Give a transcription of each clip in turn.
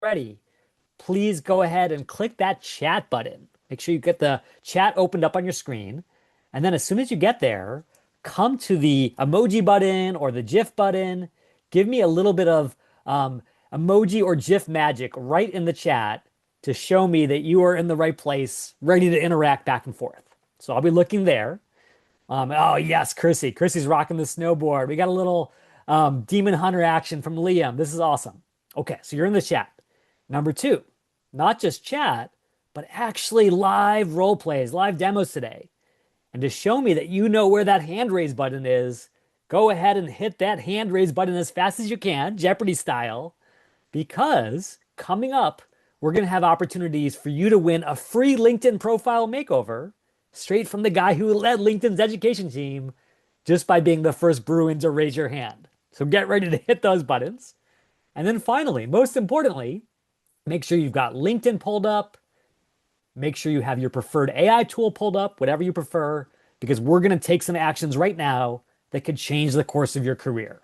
ready, please go ahead and click that chat button. Make sure you get the chat opened up on your screen. And then as soon as you get there, come to the emoji button or the GIF button. Give me a little bit of emoji or GIF magic right in the chat to show me that you are in the right place, ready to interact back and forth. So I'll be looking there. Oh yes, Chrissy. Chrissy's rocking the snowboard. We got a little Demon Hunter action from Liam. This is awesome. Okay, so you're in the chat. Number two, not just chat, but actually live role plays, live demos today. And to show me that you know where that hand raise button is, go ahead and hit that hand raise button as fast as you can, Jeopardy style, because coming up, we're going to have opportunities for you to win a free LinkedIn profile makeover straight from the guy who led LinkedIn's education team just by being the first Bruin to raise your hand. So get ready to hit those buttons. And then finally, most importantly, make sure you've got LinkedIn pulled up. Make sure you have your preferred AI tool pulled up, whatever you prefer, because we're going to take some actions right now that could change the course of your career.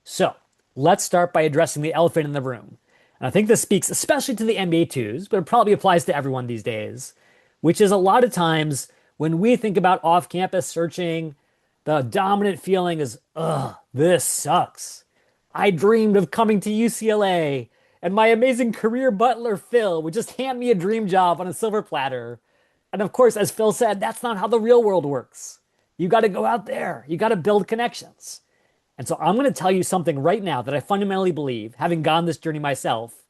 So let's start by addressing the elephant in the room. And I think this speaks especially to the MBA twos, but it probably applies to everyone these days, which is a lot of times when we think about off-campus searching, the dominant feeling is, ugh, this sucks. I dreamed of coming to UCLA, and my amazing career butler, Phil, would just hand me a dream job on a silver platter. And of course, as Phil said, that's not how the real world works. You got to go out there. You got to build connections. And so I'm going to tell you something right now that I fundamentally believe, having gone this journey myself,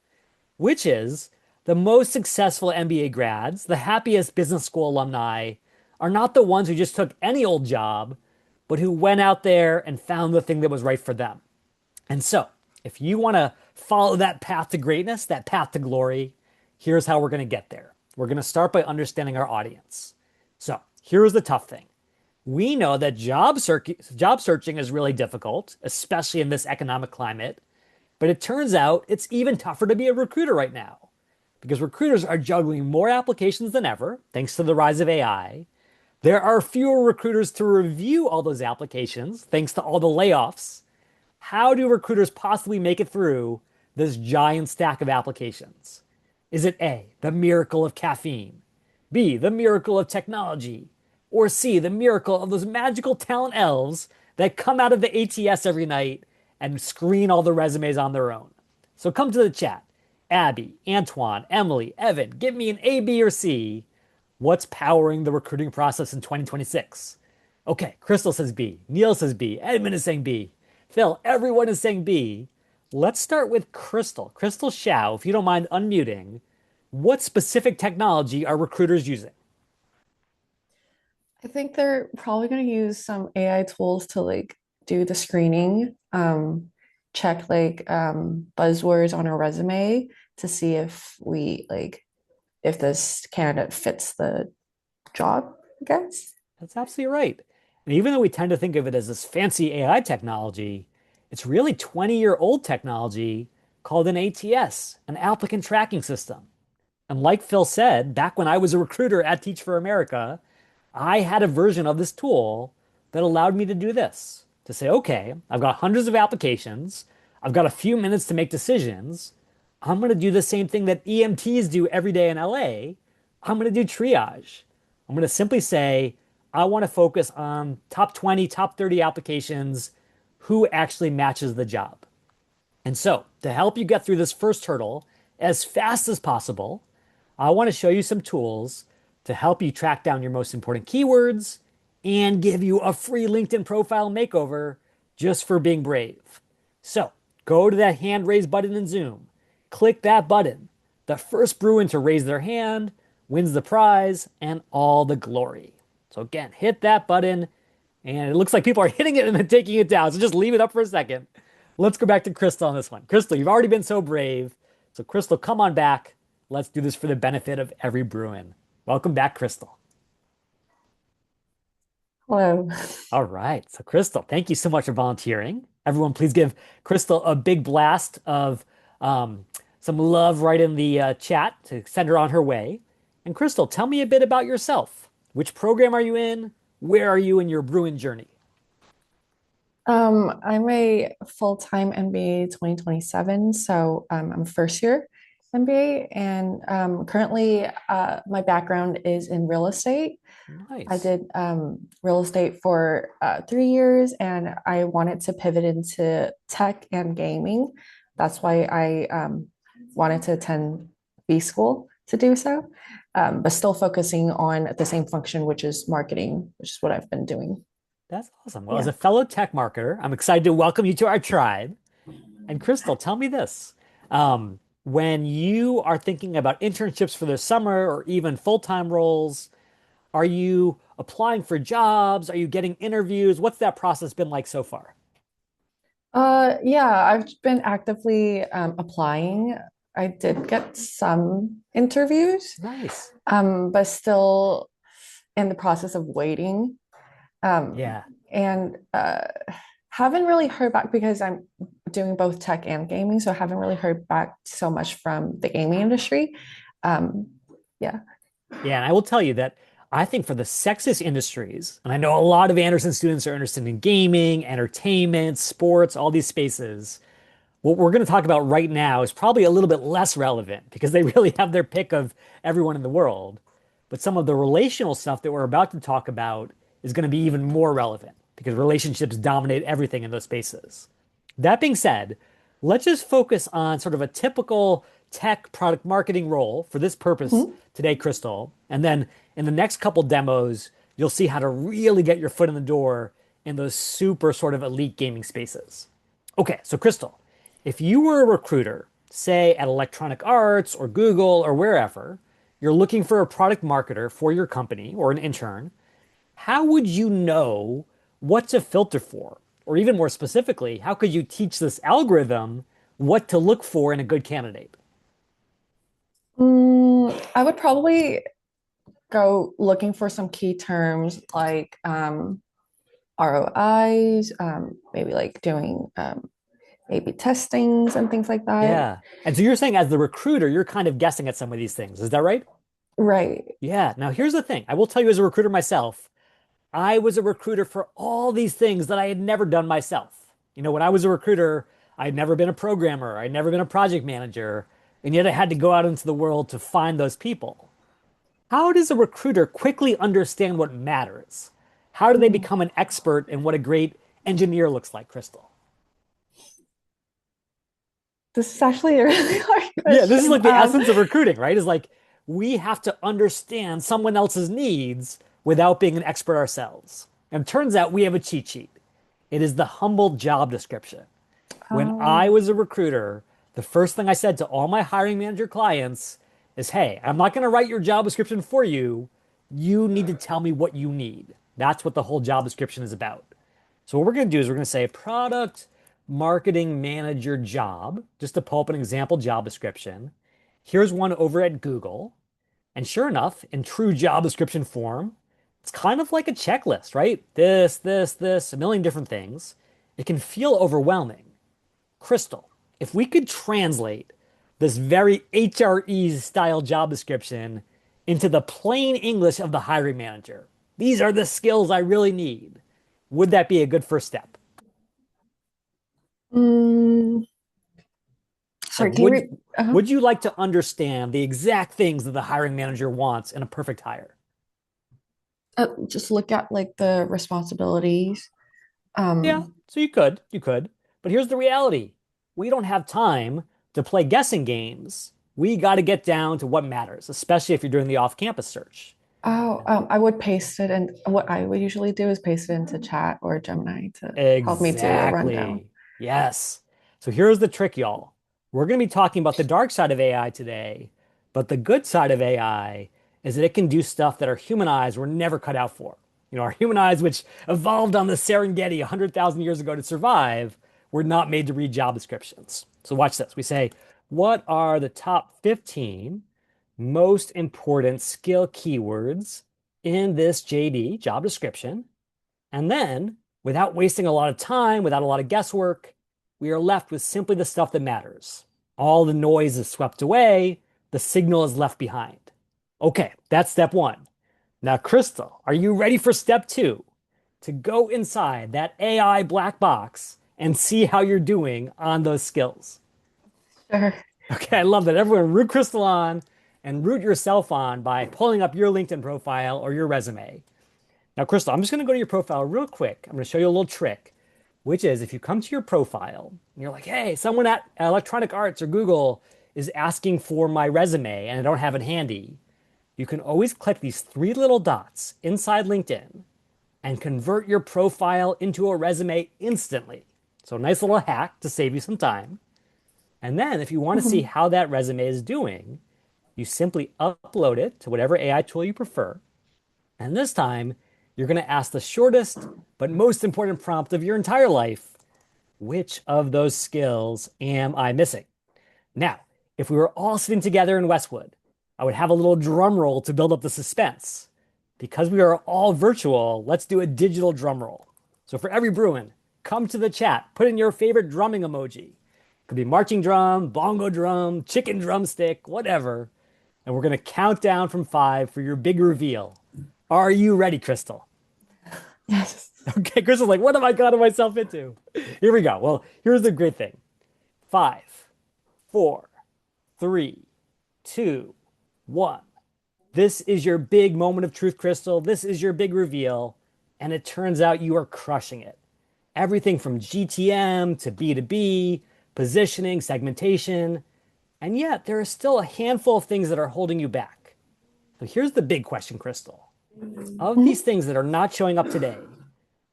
which is the most successful MBA grads, the happiest business school alumni, are not the ones who just took any old job, but who went out there and found the thing that was right for them. And so, if you want to follow that path to greatness, that path to glory, here's how we're going to get there. We're going to start by understanding our audience. So, here's the tough thing. We know that job searching is really difficult, especially in this economic climate. But it turns out it's even tougher to be a recruiter right now because recruiters are juggling more applications than ever, thanks to the rise of AI. There are fewer recruiters to review all those applications, thanks to all the layoffs. How do recruiters possibly make it through this giant stack of applications? Is it A, the miracle of caffeine? B, the miracle of technology? Or C, the miracle of those magical talent elves that come out of the ATS every night and screen all the resumes on their own? So come to the chat. Abby, Antoine, Emily, Evan, give me an A, B, or C. What's powering the recruiting process in 2026? Okay, Crystal says B. Neil says B. Edmund is saying B. Phil, everyone is saying B. Let's start with Crystal. Crystal Shao, if you don't mind unmuting, what specific technology are recruiters using? I think they're probably going to use some AI tools to do the screening, check buzzwords on a resume to see if if this candidate fits the job, I guess. That's absolutely right. And even though we tend to think of it as this fancy AI technology, it's really 20-year-old technology called an ATS, an applicant tracking system. And like Phil said, back when I was a recruiter at Teach for America, I had a version of this tool that allowed me to do this to say, okay, I've got hundreds of applications, I've got a few minutes to make decisions. I'm going to do the same thing that EMTs do every day in LA. I'm going to do triage. I'm going to simply say, I want to focus on top 20, top 30 applications, who actually matches the job. And so, to help you get through this first hurdle as fast as possible, I want to show you some tools to help you track down your most important keywords and give you a free LinkedIn profile makeover just for being brave. So, go to that hand raise button in Zoom, click that button. The first Bruin to raise their hand wins the prize and all the glory. So, again, hit that button, and it looks like people are hitting it and then taking it down. So, just leave it up for a second. Let's go back to Crystal on this one. Crystal, you've already been so brave. So, Crystal, come on back. Let's do this for the benefit of every Bruin. Welcome back, Crystal. Hello. All right. So, Crystal, thank you so much for volunteering. Everyone, please give Crystal a big blast of some love right in the chat to send her on her way. And, Crystal, tell me a bit about yourself. Which program are you in? Where are you in your Bruin journey? I'm a full-time MBA 2027, so I'm first year. MBA, and currently my background is in real estate. I Nice. did real estate for 3 years, and I wanted to pivot into tech and gaming. That's why I wanted to attend B school to do so, but still focusing on the same function, which is marketing, which is what I've been doing. That's awesome. Well, as Yeah. a fellow tech marketer, I'm excited to welcome you to our tribe. And Crystal, tell me this. When you are thinking about internships for the summer or even full-time roles, are you applying for jobs? Are you getting interviews? What's that process been like so far? Yeah, I've been actively applying. I did get some interviews, Nice. but still in the process of waiting. Um, Yeah. and haven't really heard back because I'm doing both tech and gaming, so I haven't really heard back so much from the gaming industry. Um, yeah. Yeah, and I will tell you that I think for the sexist industries, and I know a lot of Anderson students are interested in gaming, entertainment, sports, all these spaces. What we're going to talk about right now is probably a little bit less relevant because they really have their pick of everyone in the world. But some of the relational stuff that we're about to talk about is going to be even more relevant because relationships dominate everything in those spaces. That being said, let's just focus on sort of a typical tech product marketing role for this purpose Mhm. today, Crystal. And then in the next couple demos, you'll see how to really get your foot in the door in those super sort of elite gaming spaces. Okay, so Crystal, if you were a recruiter, say at Electronic Arts or Google or wherever, you're looking for a product marketer for your company or an intern, how would you know what to filter for? Or even more specifically, how could you teach this algorithm what to look for in a good candidate? I would probably go looking for some key terms like ROIs, maybe like doing A/B testings and things like that. Yeah. And so you're saying as the recruiter, you're kind of guessing at some of these things. Is that right? Right. Yeah. Now, here's the thing. I will tell you as a recruiter myself, I was a recruiter for all these things that I had never done myself. When I was a recruiter, I'd never been a programmer, I'd never been a project manager, and yet I had to go out into the world to find those people. How does a recruiter quickly understand what matters? How do they Mm. become an expert in what a great engineer looks like, Crystal? This is actually a really hard Yeah, this is question. like the essence of recruiting, right? Is like we have to understand someone else's needs without being an expert ourselves. And it turns out we have a cheat sheet. It is the humble job description. When I Oh. was a recruiter, the first thing I said to all my hiring manager clients is, hey, I'm not going to write your job description for you. You need to tell me what you need. That's what the whole job description is about. So what we're going to do is we're going to say product marketing manager job, just to pull up an example job description. Here's one over at Google. And sure enough, in true job description form, it's kind of like a checklist, right? This, a million different things. It can feel overwhelming. Crystal, if we could translate this very HRE style job description into the plain English of the hiring manager, these are the skills I really need. Would that be a good first step? Mm, Like, sorry, can you would read? Uh-huh. would you like to understand the exact things that the hiring manager wants in a perfect hire? Just look at like the responsibilities. Yeah, Um, so you could. But here's the reality. We don't have time to play guessing games. We got to get down to what matters, especially if you're doing the off-campus search. I would paste it, and what I would usually do is paste it into chat or Gemini to help me do a rundown. Exactly. Yes. So here's the trick, y'all. We're going to be talking about the dark side of AI today, but the good side of AI is that it can do stuff that our human eyes were never cut out for. Our human eyes, which evolved on the Serengeti 100,000 years ago to survive, were not made to read job descriptions. So watch this. We say, what are the top 15 most important skill keywords in this JD job description? And then, without wasting a lot of time, without a lot of guesswork, we are left with simply the stuff that matters. All the noise is swept away, the signal is left behind. Okay, that's step one. Now, Crystal, are you ready for step two? To go inside that AI black box and see how you're doing on those skills. Sure. Okay, I love that. Everyone root Crystal on and root yourself on by pulling up your LinkedIn profile or your resume. Now, Crystal, I'm just going to go to your profile real quick. I'm going to show you a little trick, which is if you come to your profile and you're like, hey, someone at Electronic Arts or Google is asking for my resume and I don't have it handy, you can always click these three little dots inside LinkedIn and convert your profile into a resume instantly. So, a nice little hack to save you some time. And then, if you want to see how that resume is doing, you simply upload it to whatever AI tool you prefer. And this time, you're going to ask the shortest but most important prompt of your entire life: which of those skills am I missing? Now, if we were all sitting together in Westwood, I would have a little drum roll to build up the suspense. Because we are all virtual, let's do a digital drum roll. So for every Bruin, come to the chat, put in your favorite drumming emoji. Could be marching drum, bongo drum, chicken drumstick, whatever. And we're going to count down from 5 for your big reveal. Are you ready, Crystal? Yes. Okay, Crystal's like, what have I gotten myself into? Here we go. Well, here's the great thing. 5, 4, 3, 2, 1. This is your big moment of truth, Crystal. This is your big reveal. And it turns out you are crushing it. Everything from GTM to B2B, positioning, segmentation. And yet, there are still a handful of things that are holding you back. So here's the big question, Crystal. Of these things that are not showing up today,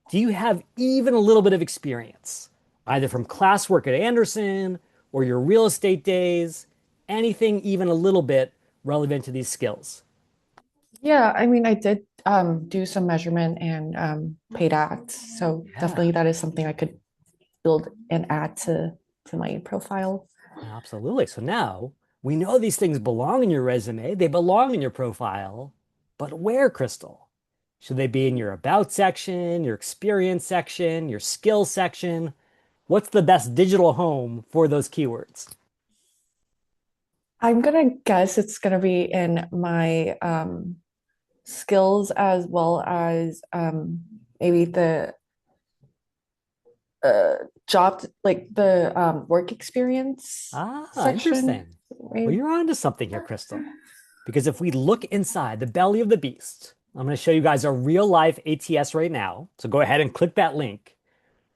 do you have even a little bit of experience, either from classwork at Anderson or your real estate days, anything even a little bit relevant to these skills? Yeah, I mean, I did do some measurement and paid ads, so Yeah, definitely that is something I could build and add to my profile. absolutely. So now we know these things belong in your resume, they belong in your profile, but where, Crystal? Should they be in your about section, your experience section, your skills section? What's the best digital home for those keywords? I'm gonna guess it's gonna be in my skills as well as maybe the uh, job, like the work experience Ah, section. interesting. Well, Maybe. you're onto something here, Crystal. Because if we look inside the belly of the beast, I'm going to show you guys a real life ATS right now. So go ahead and click that link.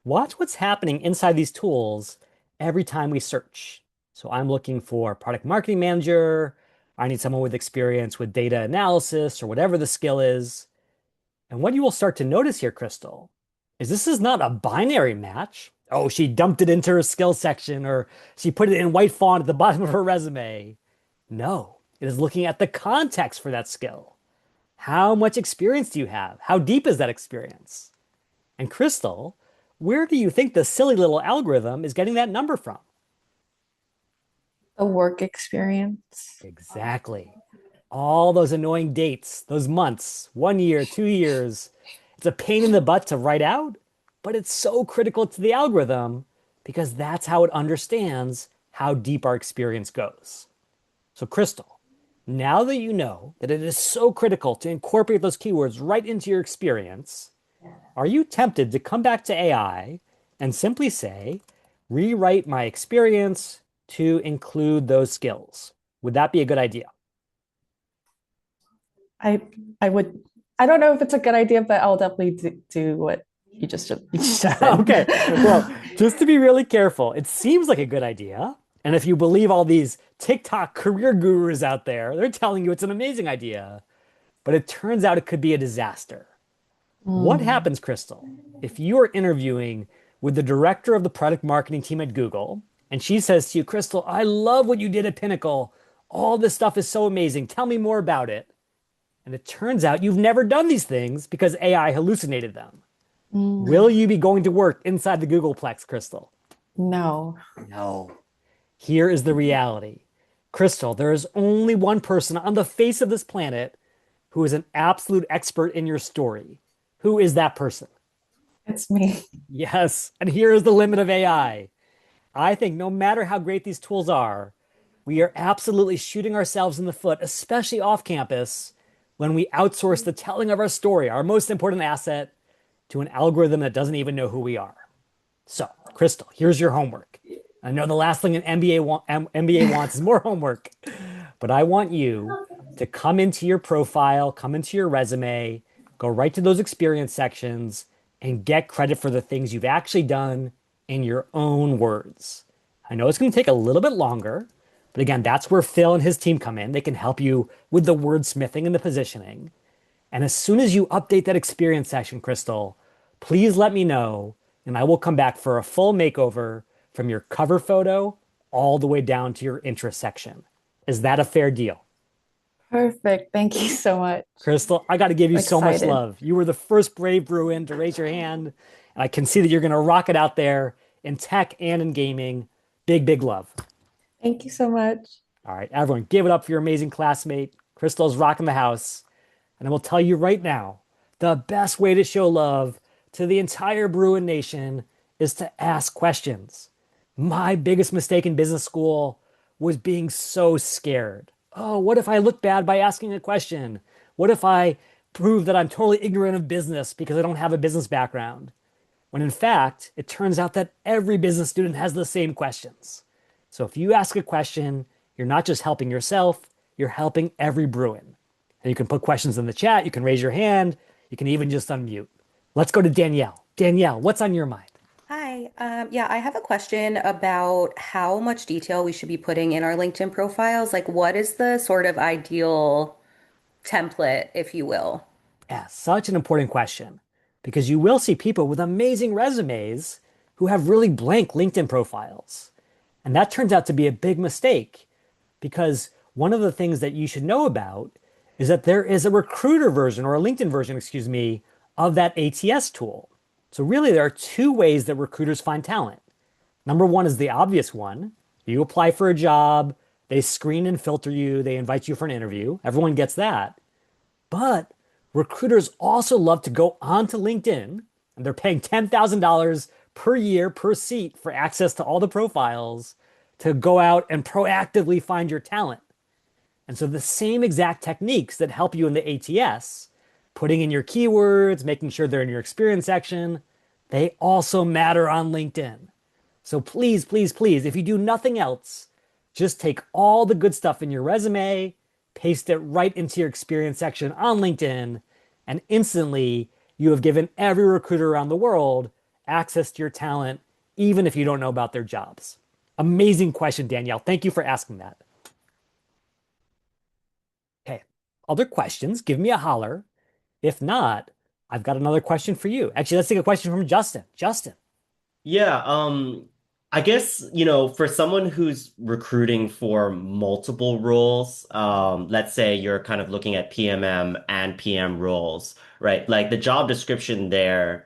Watch what's happening inside these tools every time we search. So I'm looking for product marketing manager. I need someone with experience with data analysis or whatever the skill is. And what you will start to notice here, Crystal, is this is not a binary match. Oh, she dumped it into her skill section or she put it in white font at the bottom of her resume. No, it is looking at the context for that skill. How much experience do you have? How deep is that experience? And Crystal, where do you think the silly little algorithm is getting that number from? The work experience. Exactly. All those annoying dates, those months, 1 year, 2 years. It's a pain in the butt to write out, but it's so critical to the algorithm because that's how it understands how deep our experience goes. So, Crystal, now that you know that it is so critical to incorporate those keywords right into your experience, are you tempted to come back to AI and simply say, rewrite my experience to include those skills? Would that be a good idea? I I would. I don't know if it's a good idea, but I'll definitely do what you just said. Okay. Well, just to be really careful, it seems like a good idea. And if you believe all these TikTok career gurus out there, they're telling you it's an amazing idea. But it turns out it could be a disaster. What Mm. happens, Crystal, if you are interviewing with the director of the product marketing team at Google and she says to you, Crystal, I love what you did at Pinnacle. All this stuff is so amazing. Tell me more about it. And it turns out you've never done these things because AI hallucinated them. Will Mm. you be going to work inside the Googleplex, Crystal? No. No. Here is the reality. Crystal, there is only one person on the face of this planet who is an absolute expert in your story. Who is that person? It's me. Yes, and here is the limit of AI. I think no matter how great these tools are, we are absolutely shooting ourselves in the foot, especially off campus, when we outsource the telling of our story, our most important asset, to an algorithm that doesn't even know who we are. So, Crystal, here's your homework. I know the last thing an MBA wants is more homework, but I want you to come into your profile, come into your resume, go right to those experience sections, and get credit for the things you've actually done in your own words. I know it's going to take a little bit longer, but again, that's where Phil and his team come in. They can help you with the wordsmithing and the positioning. And as soon as you update that experience section, Crystal, please let me know, and I will come back for a full makeover from your cover photo all the way down to your interest section. Is that a fair deal? Perfect. Thank you so much. Crystal, I got to give you I'm so much excited. love. You were the first brave Bruin to raise your hand, and I can see that you're going to rock it out there in tech and in gaming. Big, big love. Thank you so much. All right, everyone, give it up for your amazing classmate. Crystal's rocking the house. And I will tell you right now, the best way to show love to the entire Bruin Nation is to ask questions. My biggest mistake in business school was being so scared. Oh, what if I look bad by asking a question? What if I prove that I'm totally ignorant of business because I don't have a business background? When in fact, it turns out that every business student has the same questions. So if you ask a question, you're not just helping yourself, you're helping every Bruin. And you can put questions in the chat, you can raise your hand, you can even just unmute. Let's go to Danielle. Danielle, what's on your mind? Hi. Yeah, I have a question about how much detail we should be putting in our LinkedIn profiles. Like, what is the sort of ideal template, if you will? Yeah, such an important question because you will see people with amazing resumes who have really blank LinkedIn profiles. And that turns out to be a big mistake because one of the things that you should know about is that there is a recruiter version or a LinkedIn version, excuse me, of that ATS tool. So really there are two ways that recruiters find talent. Number one is the obvious one. You apply for a job, they screen and filter you, they invite you for an interview. Everyone gets that. But recruiters also love to go onto LinkedIn and they're paying $10,000 per year per seat for access to all the profiles to go out and proactively find your talent. And so the same exact techniques that help you in the ATS, putting in your keywords, making sure they're in your experience section, they also matter on LinkedIn. So please, please, please, if you do nothing else, just take all the good stuff in your resume, paste it right into your experience section on LinkedIn, and instantly you have given every recruiter around the world access to your talent, even if you don't know about their jobs. Amazing question, Danielle. Thank you for asking that. Okay, other questions? Give me a holler. If not, I've got another question for you. Actually, let's take a question from Justin. Justin. Yeah, I guess, for someone who's recruiting for multiple roles, let's say you're kind of looking at PMM and PM roles, right? Like the job description there,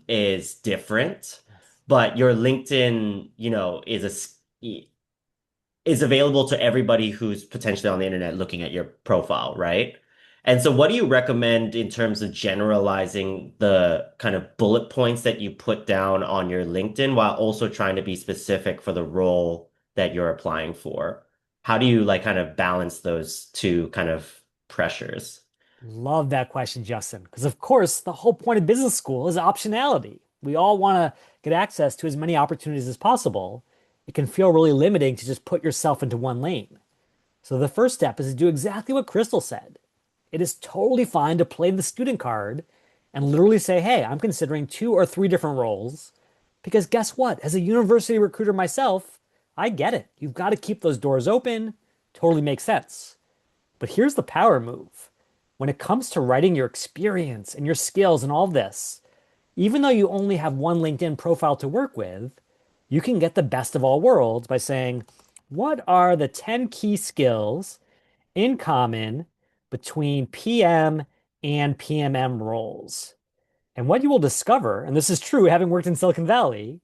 is different, Yes. but your LinkedIn, is available to everybody who's potentially on the internet looking at your profile, right? And so what do you recommend in terms of generalizing the kind of bullet points that you put down on your LinkedIn while also trying to be specific for the role that you're applying for? How do you like kind of balance those two kind of pressures? Love that question, Justin. Because, of course, the whole point of business school is optionality. We all want to get access to as many opportunities as possible. It can feel really limiting to just put yourself into one lane. So, the first step is to do exactly what Crystal said. It is totally fine to play the student card and literally say, hey, I'm considering two or three different roles. Because guess what? As a university recruiter myself, I get it. You've got to keep those doors open. Totally makes sense. But here's the power move. When it comes to writing your experience and your skills and all this, even though you only have one LinkedIn profile to work with, you can get the best of all worlds by saying, what are the 10 key skills in common between PM and PMM roles? And what you will discover, and this is true having worked in Silicon Valley,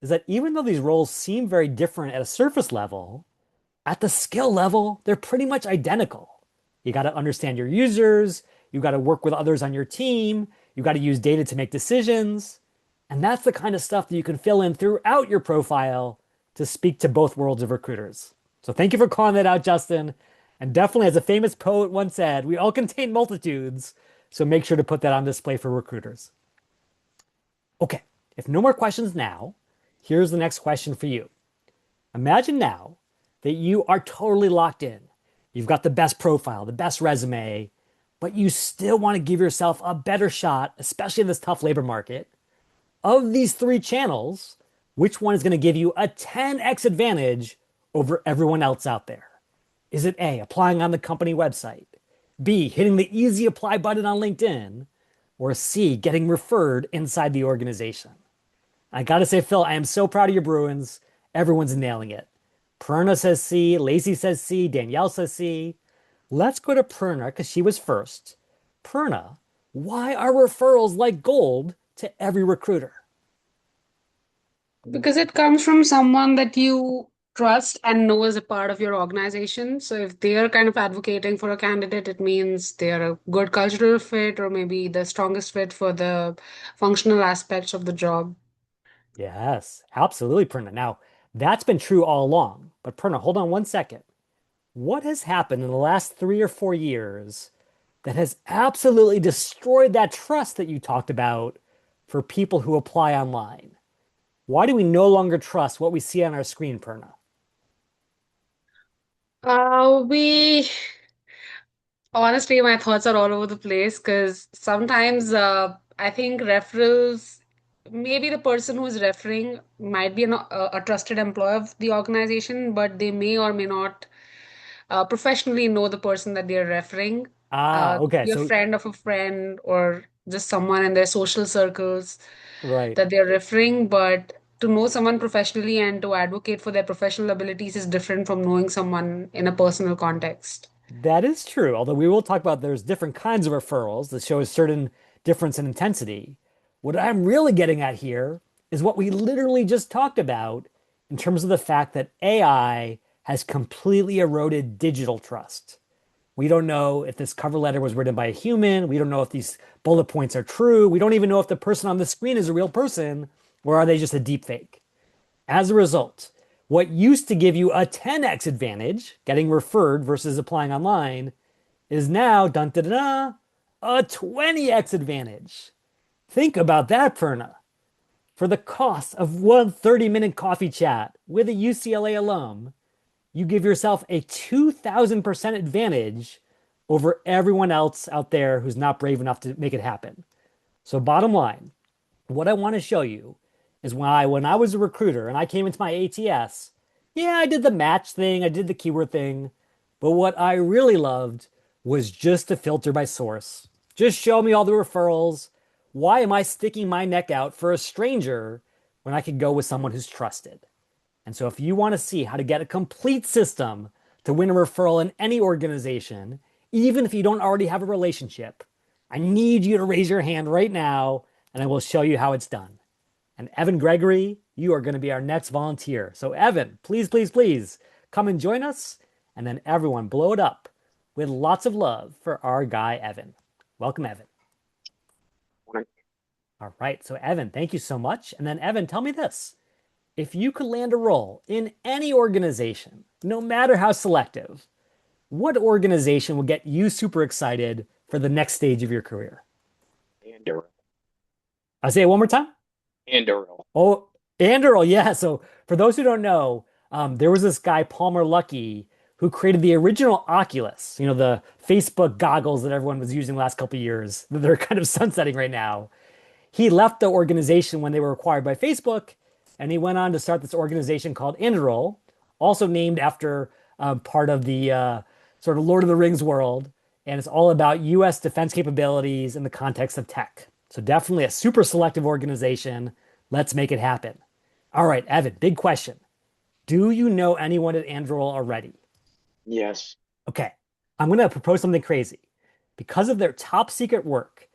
is that even though these roles seem very different at a surface level, at the skill level, they're pretty much identical. You got to understand your users, you got to work with others on your team, you got to use data to make decisions. And that's the kind of stuff that you can fill in throughout your profile to speak to both worlds of recruiters. So thank you for calling that out, Justin. And definitely, as a famous poet once said, we all contain multitudes. So make sure to put that on display for recruiters. Okay, if no more questions now, Here's the next question for you. Imagine now that you are totally locked in. You've got the best profile, the best resume, but you still want to give yourself a better shot, especially in this tough labor market. Of these three channels, which one is going to give you a 10x advantage over everyone else out there? Is it A, applying on the company website? B, hitting the easy apply button on LinkedIn? Or C, getting referred inside the organization? I gotta say, Phil, I am so proud of your Bruins. Everyone's nailing it. Perna says C, Lacey says C, Danielle says C. Let's go to Perna because she was first. Perna, why are referrals like gold to every recruiter? Because it comes from someone that you trust and know is a part of your organization. So if they are kind of advocating for a candidate, it means they're a good cultural fit or maybe the strongest fit for the functional aspects of the job. Yes, absolutely, Perna. Now, that's been true all along. But Perna, hold on one second. What has happened in the last 3 or 4 years that has absolutely destroyed that trust that you talked about for people who apply online? Why do we no longer trust what we see on our screen, Perna? We honestly, my thoughts are all over the place because sometimes I think referrals, maybe the person who is referring might be a trusted employee of the organization, but they may or may not professionally know the person that they're referring. Okay. Be a So, friend of a friend or just someone in their social circles right. that they're referring, but to know someone professionally and to advocate for their professional abilities is different from knowing someone in a personal context. That is true. Although we will talk about there's different kinds of referrals that show a certain difference in intensity. What I'm really getting at here is what we literally just talked about in terms of the fact that AI has completely eroded digital trust. We don't know if this cover letter was written by a human. We don't know if these bullet points are true. We don't even know if the person on the screen is a real person or are they just a deep fake. As a result, what used to give you a 10x advantage, getting referred versus applying online, is now dun da da da, a 20x advantage. Think about that, Perna. For the cost of one 30-minute coffee chat with a UCLA alum, you give yourself a 2,000% advantage over everyone else out there who's not brave enough to make it happen. So, bottom line, what I want to show you is when I was a recruiter and I came into my ATS, yeah, I did the match thing, I did the keyword thing, but what I really loved was just to filter by source. Just show me all the referrals. Why am I sticking my neck out for a stranger when I could go with someone who's trusted? And so if you want to see how to get a complete system to win a referral in any organization, even if you don't already have a relationship, I need you to raise your hand right now and I will show you how it's done. And Evan Gregory, you are going to be our next volunteer. So Evan, please, please, please come and join us. And then everyone blow it up with lots of love for our guy, Evan. Welcome, Evan. All right. So Evan, thank you so much. And then Evan, tell me this. If you could land a role in any organization, no matter how selective, what organization will get you super excited for the next stage of your career? Andor. I'll say it one more time. Andor. Oh, Anduril, yeah. So for those who don't know, there was this guy, Palmer Luckey, who created the original Oculus, the Facebook goggles that everyone was using the last couple of years that they're kind of sunsetting right now. He left the organization when they were acquired by Facebook, and he went on to start this organization called Anduril, also named after part of the sort of Lord of the Rings world. And it's all about US defense capabilities in the context of tech. So definitely a super selective organization. Let's make it happen. All right, Evan, big question. Do you know anyone at Anduril already? Yes. Okay, I'm going to propose something crazy. Because of their top secret work,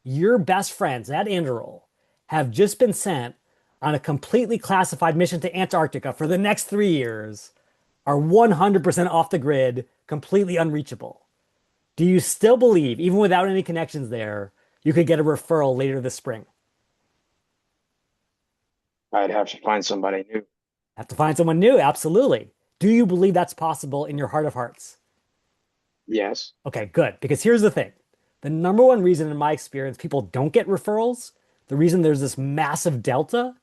your best friends at Anduril have just been sent on a completely classified mission to Antarctica for the next 3 years, are 100% off the grid, completely unreachable. Do you still believe, even without any connections there, you could get a referral later this spring? I'd have to find somebody new. Have to find someone new, absolutely. Do you believe that's possible in your heart of hearts? Yes. Okay, good. Because here's the thing. The number one reason in my experience people don't get referrals, the reason there's this massive delta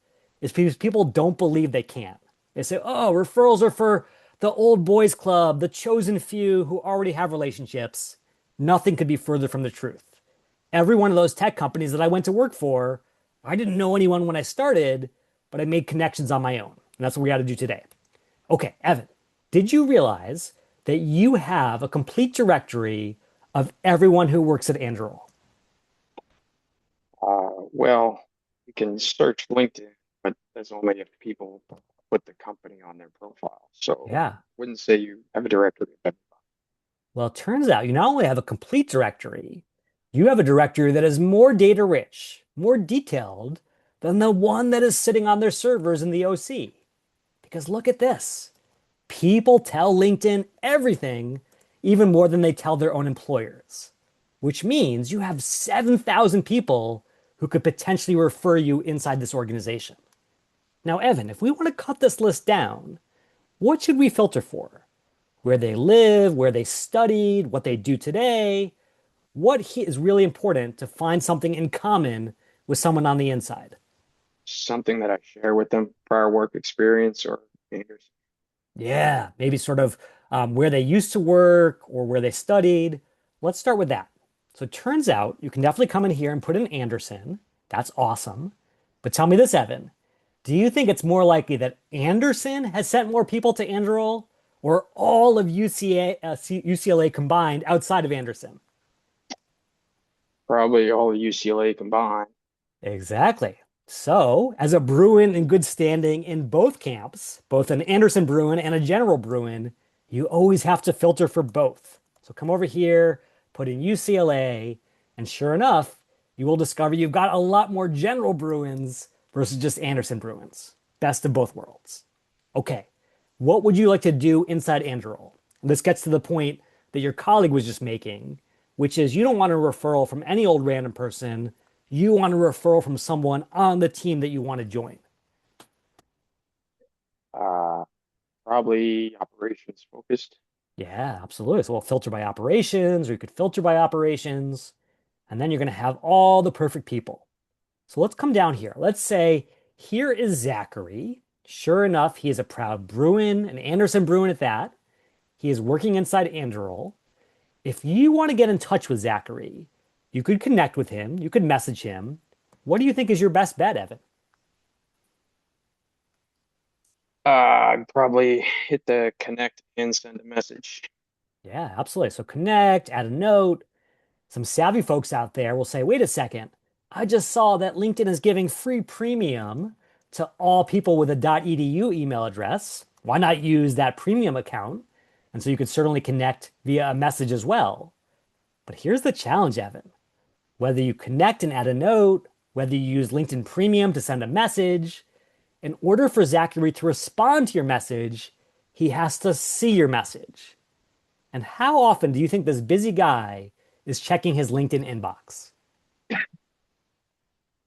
is because people don't believe they can. They say, oh, referrals are for the old boys club, the chosen few who already have relationships. Nothing could be further from the truth. Every one of those tech companies that I went to work for, I didn't know anyone when I started, but I made connections on my own. And that's what we got to do today. Okay, Evan, did you realize that you have a complete directory of everyone who works at Anduril? Well, you can search LinkedIn, but that's only if people put the company on their profile. So Yeah. wouldn't say you have a directory of everybody. Well, it turns out you not only have a complete directory, you have a directory that is more data rich, more detailed than the one that is sitting on their servers in the OC. Because look at this. People tell LinkedIn everything, even more than they tell their own employers, which means you have 7,000 people who could potentially refer you inside this organization. Now, Evan, if we want to cut this list down, what should we filter for? Where they live, where they studied, what they do today. What is really important to find something in common with someone on the inside? Something that I share with them, prior work experience or interest. Yeah, maybe sort of where they used to work or where they studied. Let's start with that. So it turns out you can definitely come in here and put in Anderson. That's awesome. But tell me this, Evan. Do you think it's more likely that Anderson has sent more people to Anduril or all of UCLA combined outside of Anderson? Probably all of UCLA combined. Exactly. So, as a Bruin in good standing in both camps, both an Anderson Bruin and a General Bruin, you always have to filter for both. So come over here, put in UCLA, and sure enough, you will discover you've got a lot more General Bruins versus just Anderson Bruins. Best of both worlds. Okay, what would you like to do inside Anduril? This gets to the point that your colleague was just making, which is you don't want a referral from any old random person. You want a referral from someone on the team that you want to join. Uh, Probably operations focused. Yeah, absolutely. So we'll filter by operations, or you could filter by operations, and then you're going to have all the perfect people. So let's come down here. Let's say here is Zachary. Sure enough, he is a proud Bruin, an Anderson Bruin at that. He is working inside Anduril. If you want to get in touch with Zachary, you could connect with him, you could message him. What do you think is your best bet, Evan? I'd probably hit the connect and send a message. Yeah, absolutely. So connect, add a note. Some savvy folks out there will say, wait a second, I just saw that LinkedIn is giving free premium to all people with a .edu email address. Why not use that premium account? And so you could certainly connect via a message as well. But here's the challenge, Evan. Whether you connect and add a note, whether you use LinkedIn Premium to send a message, in order for Zachary to respond to your message, he has to see your message. And how often do you think this busy guy is checking his LinkedIn inbox?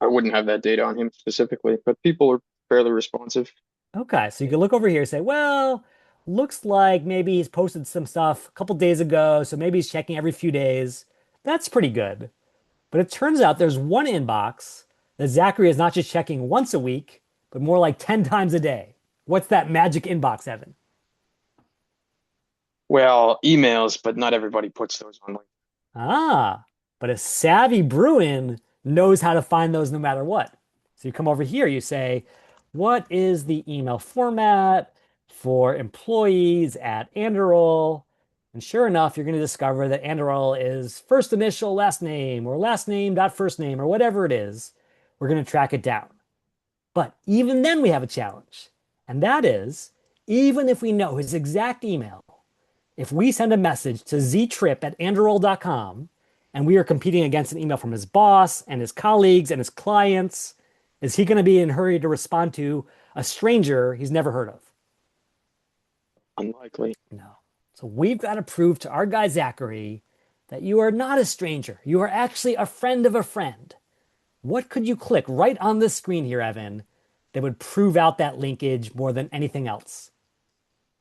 I wouldn't have that data on him specifically, but people are fairly responsive. Okay, so you can look over here and say, well, looks like maybe he's posted some stuff a couple days ago, so maybe he's checking every few days. That's pretty good. But it turns out there's one inbox that Zachary is not just checking once a week, but more like 10 times a day. What's that magic inbox, Evan? Well, emails, but not everybody puts those on LinkedIn. Ah, but a savvy Bruin knows how to find those no matter what. So you come over here, you say, what is the email format for employees at Anduril? And sure enough, you're going to discover that Anduril is first initial last name or last name dot first name or whatever it is. We're going to track it down. But even then, we have a challenge. And that is, even if we know his exact email, if we send a message to ztrip at anduril.com and we are competing against an email from his boss and his colleagues and his clients, is he going to be in a hurry to respond to a stranger he's never heard of? Unlikely. No. So we've got to prove to our guy Zachary that you are not a stranger. You are actually a friend of a friend. What could you click right on this screen here, Evan, that would prove out that linkage more than anything else?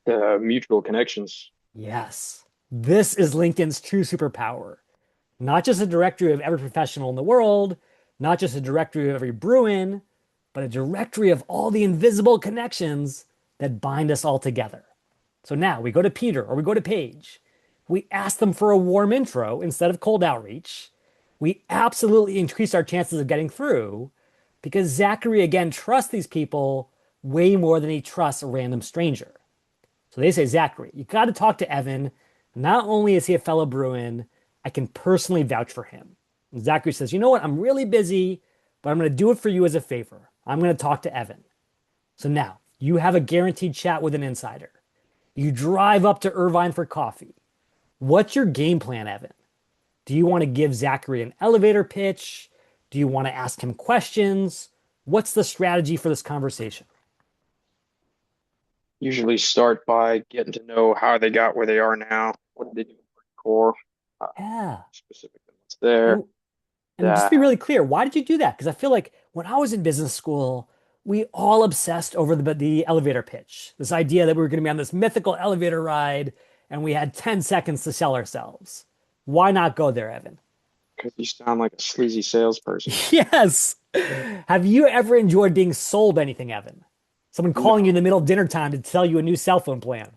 The mutual connections. Yes. This is LinkedIn's true superpower. Not just a directory of every professional in the world, not just a directory of every Bruin, but a directory of all the invisible connections that bind us all together. So now we go to Peter or we go to Paige. We ask them for a warm intro instead of cold outreach. We absolutely increase our chances of getting through because Zachary, again, trusts these people way more than he trusts a random stranger. So they say, Zachary, you got to talk to Evan. Not only is he a fellow Bruin, I can personally vouch for him. And Zachary says, you know what? I'm really busy, but I'm going to do it for you as a favor. I'm going to talk to Evan. So now you have a guaranteed chat with an insider. You drive up to Irvine for coffee. What's your game plan, Evan? Do you want to give Zachary an elevator pitch? Do you want to ask him questions? What's the strategy for this conversation? Usually start by getting to know how they got where they are now. What did they do in core? Uh, Yeah. Specifically, what's there? And, and just to be really clear, why did you do that? Because I feel like when I was in business school, we all obsessed over the elevator pitch. This idea that we were going to be on this mythical elevator ride and we had 10 seconds to sell ourselves. Why not go there, Evan? Because you sound like a sleazy salesperson. Yes. Have you ever enjoyed being sold anything, Evan? Someone calling you in No, the middle of dinner time to tell you a new cell phone plan?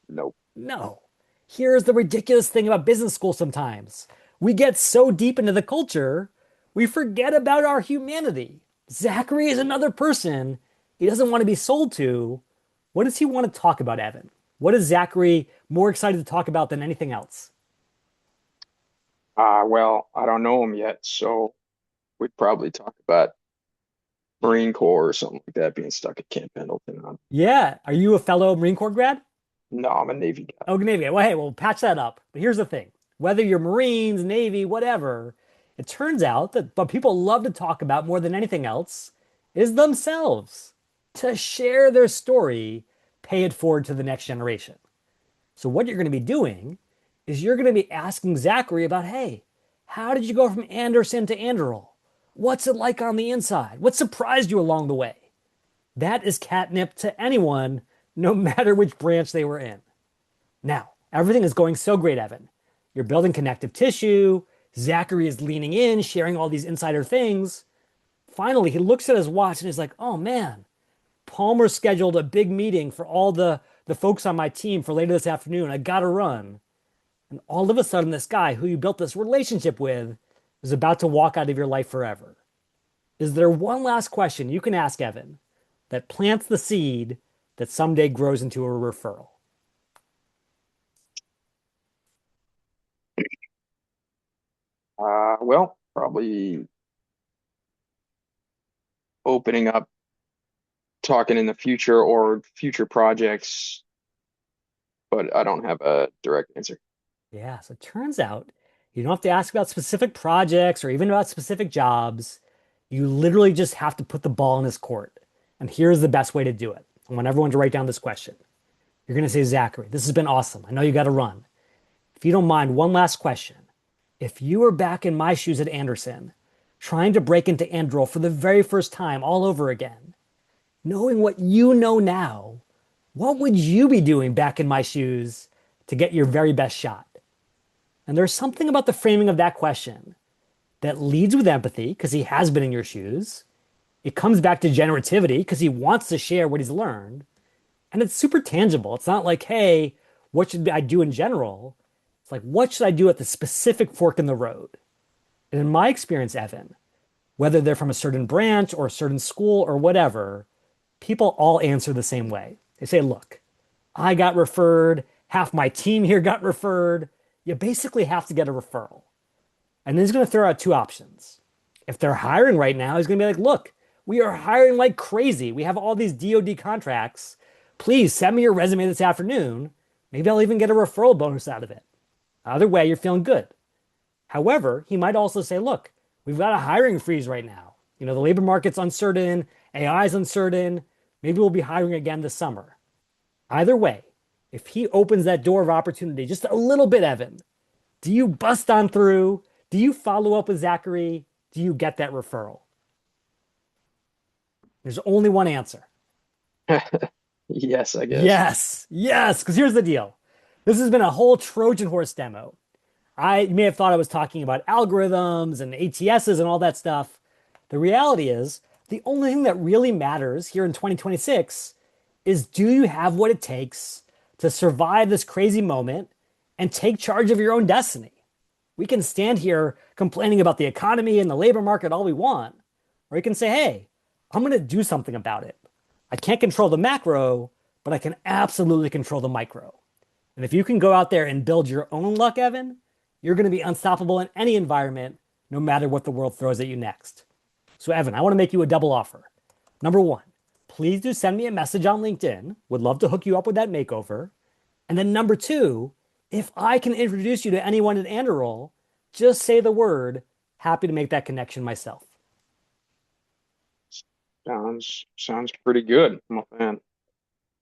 nope. No. Here's the ridiculous thing about business school sometimes. We get so deep into the culture, we forget about our humanity. Zachary is another person he doesn't want to be sold to. What does he want to talk about, Evan? What is Zachary more excited to talk about than anything else? Well, I don't know him yet, so we'd probably talk about Marine Corps or something like that, being stuck at Camp Pendleton. Yeah. Are you a fellow Marine Corps grad? No, I'm a Navy guy. Oh, Navy. Well, hey, we'll patch that up. But here's the thing. Whether you're Marines, Navy, whatever, it turns out that what people love to talk about more than anything else is themselves. To share their story, pay it forward to the next generation. So what you're going to be doing is you're going to be asking Zachary about, hey, how did you go from Anderson to Anderl? What's it like on the inside? What surprised you along the way? That is catnip to anyone, no matter which branch they were in. Now, everything is going so great, Evan. You're building connective tissue. Zachary is leaning in, sharing all these insider things. Finally, he looks at his watch and he's like, oh man, Palmer scheduled a big meeting for all the folks on my team for later this afternoon. I gotta run. And all of a sudden, this guy who you built this relationship with is about to walk out of your life forever. Is there one last question you can ask Evan that plants the seed that someday grows into a referral? Well, probably opening up, talking in the future or future projects, but I don't have a direct answer. Yeah, so it turns out you don't have to ask about specific projects or even about specific jobs. You literally just have to put the ball in his court. And here's the best way to do it. I want everyone to write down this question. You're going to say, Zachary, this has been awesome. I know you got to run. If you don't mind, one last question. If you were back in my shoes at Anderson, trying to break into Androl for the very first time all over again, knowing what you know now, what would you be doing back in my shoes to get your very best shot? And there's something about the framing of that question that leads with empathy because he has been in your shoes. It comes back to generativity because he wants to share what he's learned. And it's super tangible. It's not like, hey, what should I do in general? It's like, what should I do at the specific fork in the road? And in my experience, Evan, whether they're from a certain branch or a certain school or whatever, people all answer the same way. They say, look, I got referred, half my team here got referred. You basically have to get a referral. And then he's going to throw out two options. If they're hiring right now, he's going to be like, look, we are hiring like crazy. We have all these DoD contracts. Please send me your resume this afternoon. Maybe I'll even get a referral bonus out of it. Either way, you're feeling good. However, he might also say, look, we've got a hiring freeze right now. You know, the labor market's uncertain, AI is uncertain. Maybe we'll be hiring again this summer. Either way, if he opens that door of opportunity just a little bit, Evan, do you bust on through? Do you follow up with Zachary? Do you get that referral? There's only one answer. Yes, I guess. Yes, yes, because here's the deal. This has been a whole Trojan horse demo. You may have thought I was talking about algorithms and ATSs and all that stuff. The reality is, The only thing that really matters here in 2026 is, do you have what it takes to survive this crazy moment and take charge of your own destiny? We can stand here complaining about the economy and the labor market all we want, or you can say, hey, I'm going to do something about it. I can't control the macro, but I can absolutely control the micro. And if you can go out there and build your own luck, Evan, you're going to be unstoppable in any environment, no matter what the world throws at you next. So, Evan, I want to make you a double offer. Number one, please do send me a message on LinkedIn. Would love to hook you up with that makeover. And then number two, if I can introduce you to anyone at Anduril, just say the word. Happy to make that connection myself. Sounds pretty good. I'm a fan.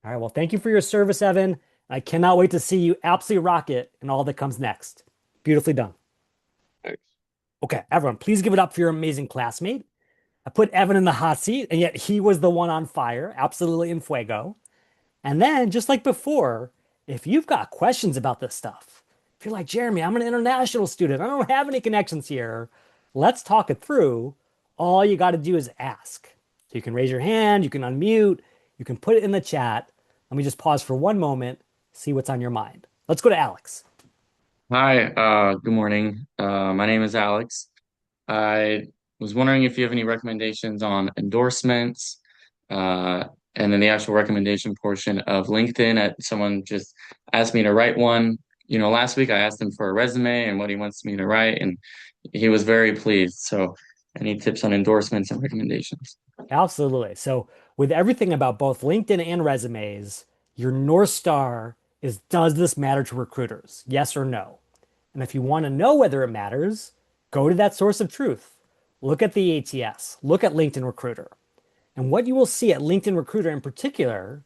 All right. Well, thank you for your service, Evan. I cannot wait to see you absolutely rock it and all that comes next. Beautifully done. Thanks. Okay, everyone, please give it up for your amazing classmate. I put Evan in the hot seat, and yet he was the one on fire, absolutely in fuego. And then, just like before, if you've got questions about this stuff, if you're like, Jeremy, I'm an international student, I don't have any connections here, let's talk it through. All you got to do is ask. So you can raise your hand, you can unmute, you can put it in the chat. Let me just pause for one moment, see what's on your mind. Let's go to Alex. Hi, good morning. My name is Alex. I was wondering if you have any recommendations on endorsements, uh, and then the actual recommendation portion of LinkedIn. Someone just asked me to write one. Last week I asked him for a resume and what he wants me to write, and he was very pleased. So, any tips on endorsements and recommendations? Absolutely. So, with everything about both LinkedIn and resumes, your North Star is, does this matter to recruiters? Yes or no? And if you want to know whether it matters, go to that source of truth. Look at the ATS, look at LinkedIn Recruiter. And what you will see at LinkedIn Recruiter in particular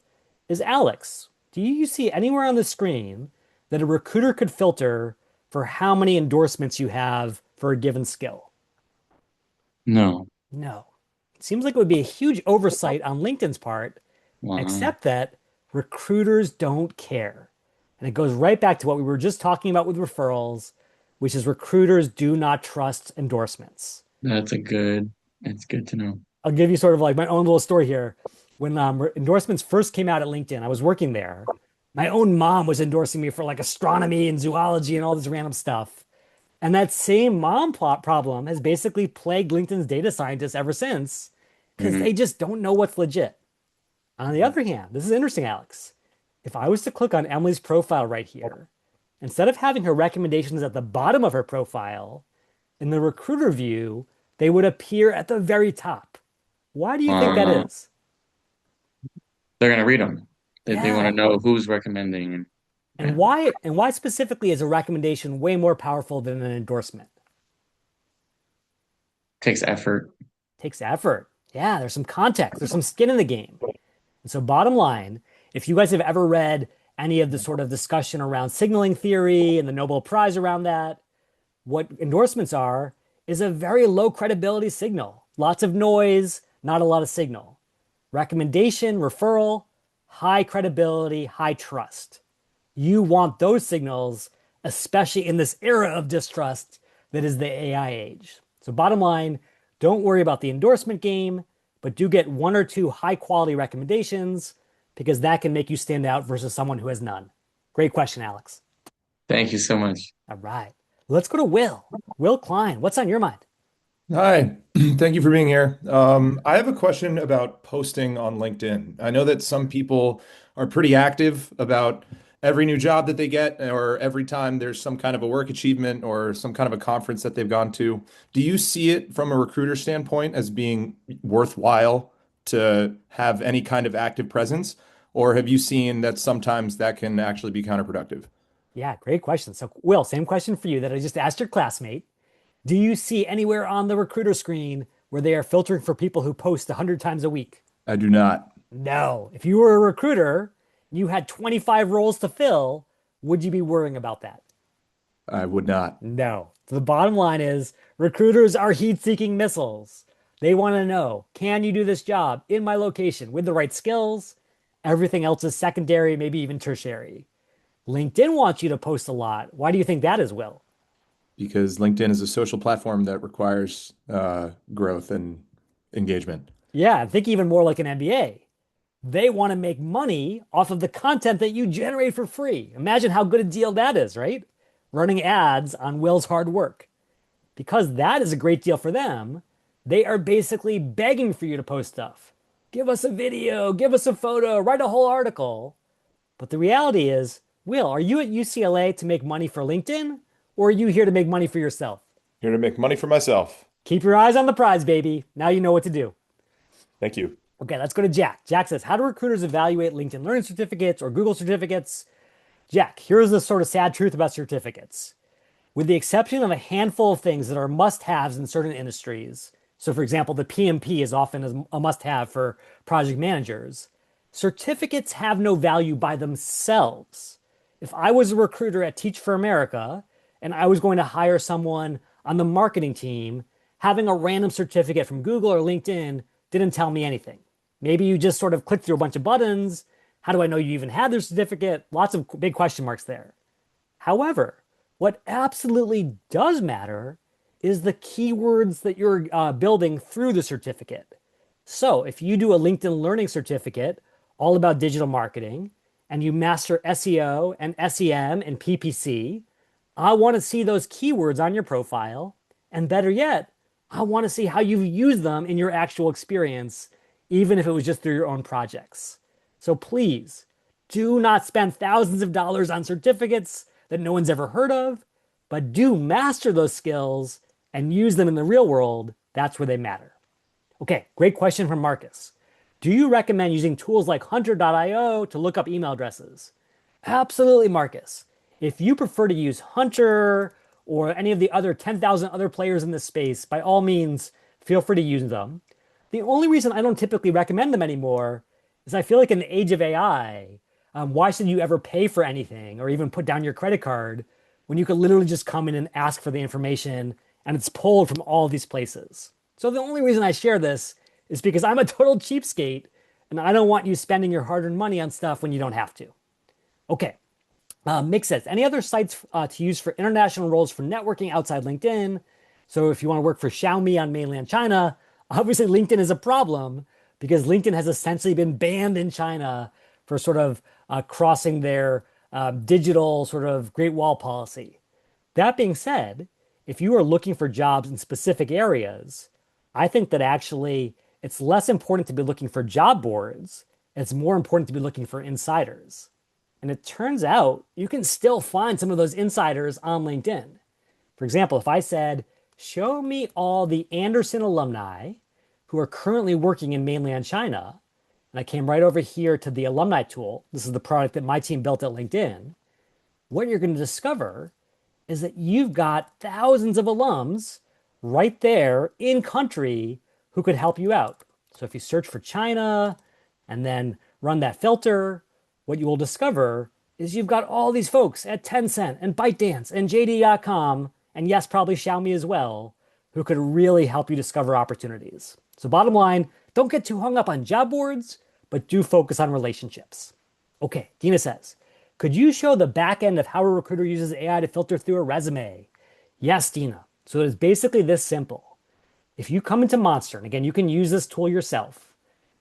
is, Alex, do you see anywhere on the screen that a recruiter could filter for how many endorsements you have for a given skill? No. No. It seems like it would be a huge oversight on LinkedIn's part, Wow. except that recruiters don't care. And it goes right back to what we were just talking about with referrals, which is recruiters do not trust endorsements. It's good to know. I'll give you sort of like my own little story here. When endorsements first came out at LinkedIn, I was working there. My own mom was endorsing me for like astronomy and zoology and all this random stuff. And that same mom plot problem has basically plagued LinkedIn's data scientists ever since because Mhm. they just don't know what's legit. On the other hand, this is interesting, Alex. If I was to click on Emily's profile right here, instead of having her recommendations at the bottom of her profile, in the recruiter view, they would appear at the very top. Why do you think that Wow. is? They're gonna read them. They want to Yeah. know who's recommending, and And yeah, why specifically is a recommendation way more powerful than an endorsement? takes effort. Takes effort. Yeah, there's some context, there's some skin in the game. And so, bottom line, if you guys have ever read any of the sort of discussion around signaling theory and the Nobel Prize around that, what endorsements are is a very low credibility signal. Lots of noise, not a lot of signal. Recommendation, referral, high credibility, high trust. You want those signals, especially in this era of distrust that is the AI age. So, bottom line, don't worry about the endorsement game, but do get one or two high quality recommendations because that can make you stand out versus someone who has none. Great question, Alex. Thank you so much. All right. Let's go to Will. Will Klein, what's on your mind? Hi, thank you for being here. I have a question about posting on LinkedIn. I know that some people are pretty active about every new job that they get, or every time there's some kind of a work achievement or some kind of a conference that they've gone to. Do you see it from a recruiter standpoint as being worthwhile to have any kind of active presence? Or have you seen that sometimes that can actually be counterproductive? Yeah, great question. So, Will, same question for you that I just asked your classmate. Do you see anywhere on the recruiter screen where they are filtering for people who post 100 times a week? I do not. No. If you were a recruiter, you had 25 roles to fill, would you be worrying about that? I would not. No. So the bottom line is recruiters are heat-seeking missiles. They want to know, can you do this job in my location with the right skills? Everything else is secondary, maybe even tertiary. LinkedIn wants you to post a lot. Why do you think that is, Will? Because LinkedIn is a social platform that requires growth and engagement. Yeah, think even more like an MBA. They want to make money off of the content that you generate for free. Imagine how good a deal that is, right? Running ads on Will's hard work. Because that is a great deal for them, they are basically begging for you to post stuff. Give us a video, give us a photo, write a whole article. But the reality is, Will, are you at UCLA to make money for LinkedIn, or are you here to make money for yourself? Here to make money for myself. Keep your eyes on the prize, baby. Now you know what to do. Thank you. Okay, let's go to Jack. Jack says, how do recruiters evaluate LinkedIn Learning certificates or Google certificates? Jack, here's the sort of sad truth about certificates. With the exception of a handful of things that are must-haves in certain industries, so for example, the PMP is often a must-have for project managers, certificates have no value by themselves. If I was a recruiter at Teach for America and I was going to hire someone on the marketing team, having a random certificate from Google or LinkedIn didn't tell me anything. Maybe you just sort of clicked through a bunch of buttons. How do I know you even had their certificate? Lots of big question marks there. However, what absolutely does matter is the keywords that you're building through the certificate. So if you do a LinkedIn Learning certificate all about digital marketing and you master SEO and SEM and PPC, I want to see those keywords on your profile. And better yet, I want to see how you've used them in your actual experience, even if it was just through your own projects. So please do not spend thousands of dollars on certificates that no one's ever heard of, but do master those skills and use them in the real world. That's where they matter. Okay, great question from Marcus. Do you recommend using tools like Hunter.io to look up email addresses? Absolutely, Marcus. If you prefer to use Hunter or any of the other 10,000 other players in this space, by all means, feel free to use them. The only reason I don't typically recommend them anymore is I feel like in the age of AI, why should you ever pay for anything or even put down your credit card when you could literally just come in and ask for the information and it's pulled from all these places? So the only reason I share this is because I'm a total cheapskate and I don't want you spending your hard-earned money on stuff when you don't have to. Okay. Mick says, any other sites to use for international roles for networking outside LinkedIn? So if you want to work for Xiaomi on mainland China, obviously LinkedIn is a problem because LinkedIn has essentially been banned in China for sort of crossing their digital sort of Great Wall policy. That being said, if you are looking for jobs in specific areas, I think that actually it's less important to be looking for job boards. It's more important to be looking for insiders. And it turns out you can still find some of those insiders on LinkedIn. For example, if I said, show me all the Anderson alumni who are currently working in mainland China, and I came right over here to the alumni tool, this is the product that my team built at LinkedIn, what you're going to discover is that you've got thousands of alums right there in country who could help you out. So if you search for China and then run that filter, what you will discover is you've got all these folks at Tencent and ByteDance and JD.com, and yes, probably Xiaomi as well, who could really help you discover opportunities. So bottom line, don't get too hung up on job boards, but do focus on relationships. Okay, Dina says, could you show the back end of how a recruiter uses AI to filter through a resume? Yes, Dina. So it is basically this simple. If you come into Monster, and again, you can use this tool yourself,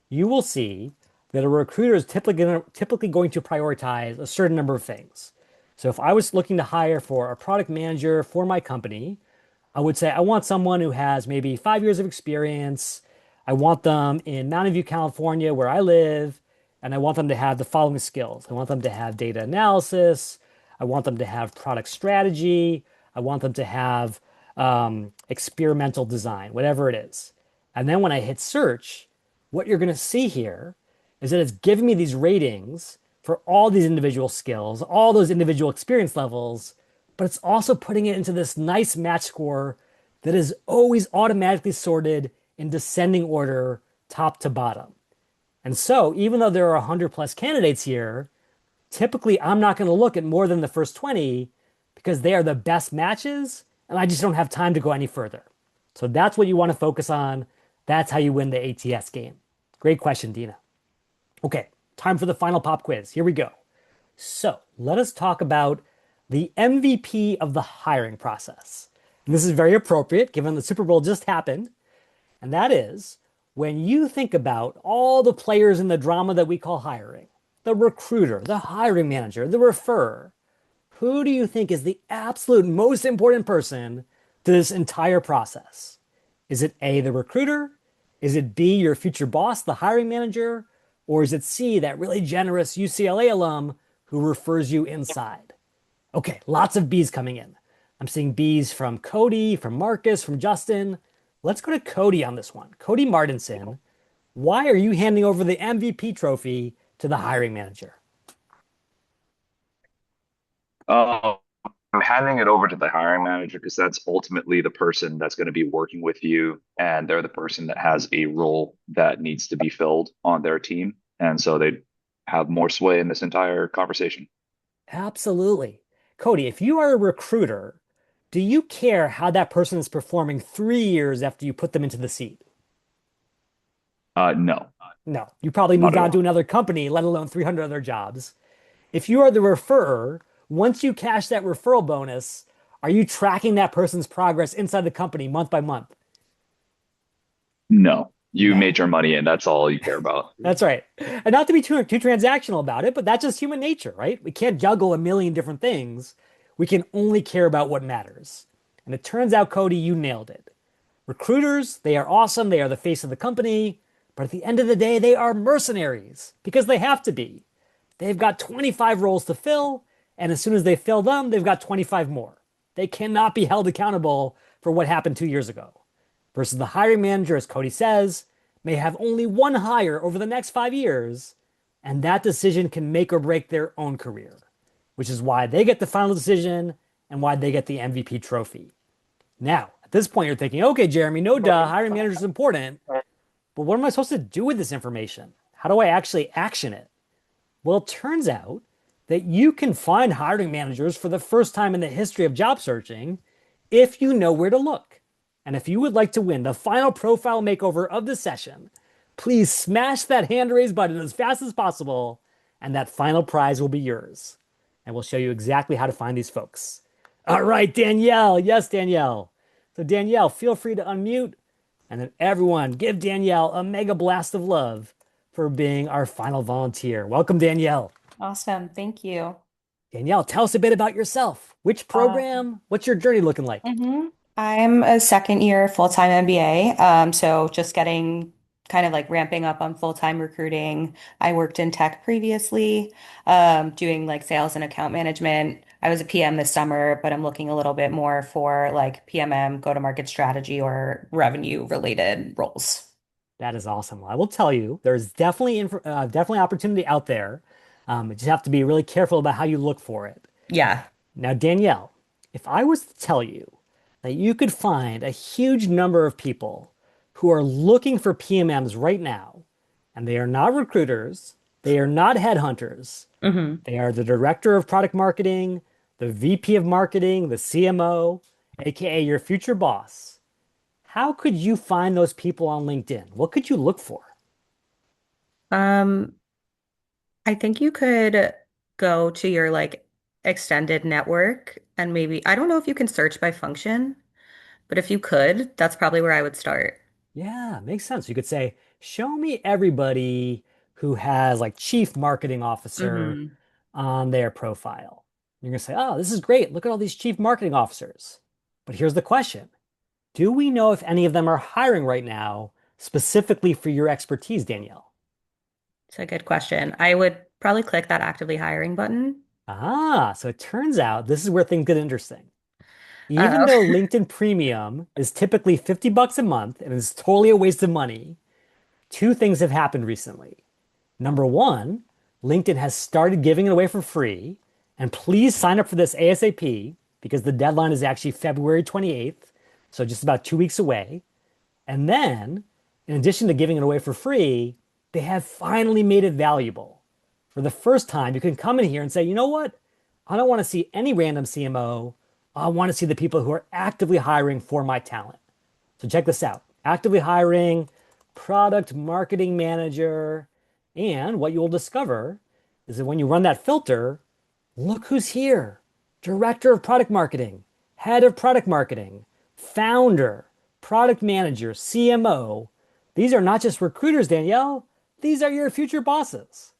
you will see that a recruiter is typically going to prioritize a certain number of things. So if I was looking to hire for a product manager for my company, I would say I want someone who has maybe 5 years of experience. I want them in Mountain View, California, where I live, and I want them to have the following skills. I want them to have data analysis. I want them to have product strategy. I want them to have experimental design, whatever it is. And then when I hit search, what you're going to see here is that it's giving me these ratings for all these individual skills, all those individual experience levels, but it's also putting it into this nice match score that is always automatically sorted in descending order, top to bottom. And so even though there are 100 plus candidates here, typically I'm not going to look at more than the first 20 because they are the best matches and I just don't have time to go any further. So that's what you want to focus on. That's how you win the ATS game. Great question, Dina. Okay, time for the final pop quiz. Here we go. So let us talk about the MVP of the hiring process. And this is very appropriate given the Super Bowl just happened. And that is, when you think about all the players in the drama that we call hiring, the recruiter, the hiring manager, the referrer, who do you think is the absolute most important person to this entire process? Is it A, the recruiter? Is it B, your future boss, the hiring manager? Or is it C, that really generous UCLA alum who refers you inside? Okay, lots of B's coming in. I'm seeing B's from Cody, from Marcus, from Justin. Let's go to Cody on this one. Cody Martinson, why are you handing over the MVP trophy to the hiring manager? Uh, I'm handing it over to the hiring manager because that's ultimately the person that's going to be working with you, and they're the person that has a role that needs to be filled on their team. And so they have more sway in this entire conversation. Absolutely. Cody, if you are a recruiter, do you care how that person is performing 3 years after you put them into the seat? No, No, you probably not moved at on to all. another company, let alone 300 other jobs. If you are the referrer, once you cash that referral bonus, are you tracking that person's progress inside the company month by month? No, you No. made your money and that's all you care about. That's right. And not to be too transactional about it, but that's just human nature, right? We can't juggle a million different things. We can only care about what matters. And it turns out, Cody, you nailed it. Recruiters, they are awesome. They are the face of the company. But at the end of the day, they are mercenaries because they have to be. They've got 25 roles to fill. And as soon as they fill them, they've got 25 more. They cannot be held accountable for what happened 2 years ago. Versus the hiring manager, as Cody says, may have only one hire over the next 5 years, and that decision can make or break their own career, which is why they get the final decision and why they get the MVP trophy. Now, at this point, you're thinking, okay, Jeremy, no duh, hiring manager is important, but what am I supposed to do with this information? How do I actually action it? Well, it turns out that you can find hiring managers for the first time in the history of job searching if you know where to look. And if you would like to win the final profile makeover of the session, please smash that hand raise button as fast as possible, and that final prize will be yours. And we'll show you exactly how to find these folks. All right, Danielle. Yes, Danielle. So, Danielle, feel free to unmute. And then, everyone, give Danielle a mega blast of love for being our final volunteer. Welcome, Danielle. Awesome. Thank you. Danielle, tell us a bit about yourself. Which Uh, program? What's your journey looking like? I'm a second year full-time MBA. So just getting kind of like ramping up on full-time recruiting. I worked in tech previously, doing like sales and account management. I was a PM this summer, but I'm looking a little bit more for like PMM, go-to-market strategy, or revenue related roles. That is awesome. Well, I will tell you, there's definitely opportunity out there. You just have to be really careful about how you look for it. Yeah. Now, Danielle, if I was to tell you that you could find a huge number of people who are looking for PMMs right now, and they are not recruiters, they are not headhunters, hmm they are the director of product marketing, the VP of marketing, the CMO, aka your future boss. How could you find those people on LinkedIn? What could you look for? Um, I think you could go to your like extended network and maybe, I don't know if you can search by function, but if you could, that's probably where I would start. Yeah, makes sense. You could say, show me everybody who has like chief marketing officer hmm on their profile. You're going to say, oh, this is great. Look at all these chief marketing officers. But here's the question. Do we know if any of them are hiring right now, specifically for your expertise, Danielle? It's a good question. I would probably click that actively hiring button. Ah, so it turns out this is where things get interesting. Even Uh-oh. though LinkedIn Premium is typically 50 bucks a month and is totally a waste of money, two things have happened recently. Number one, LinkedIn has started giving it away for free. And please sign up for this ASAP because the deadline is actually February 28th. So just about 2 weeks away. And then, in addition to giving it away for free, they have finally made it valuable. For the first time, you can come in here and say, you know what? I don't want to see any random CMO. I want to see the people who are actively hiring for my talent. So check this out. Actively hiring, product marketing manager, and what you will discover is that when you run that filter, look who's here. Director of product marketing, head of product marketing, founder, product manager, CMO. These are not just recruiters, Danielle. These are your future bosses.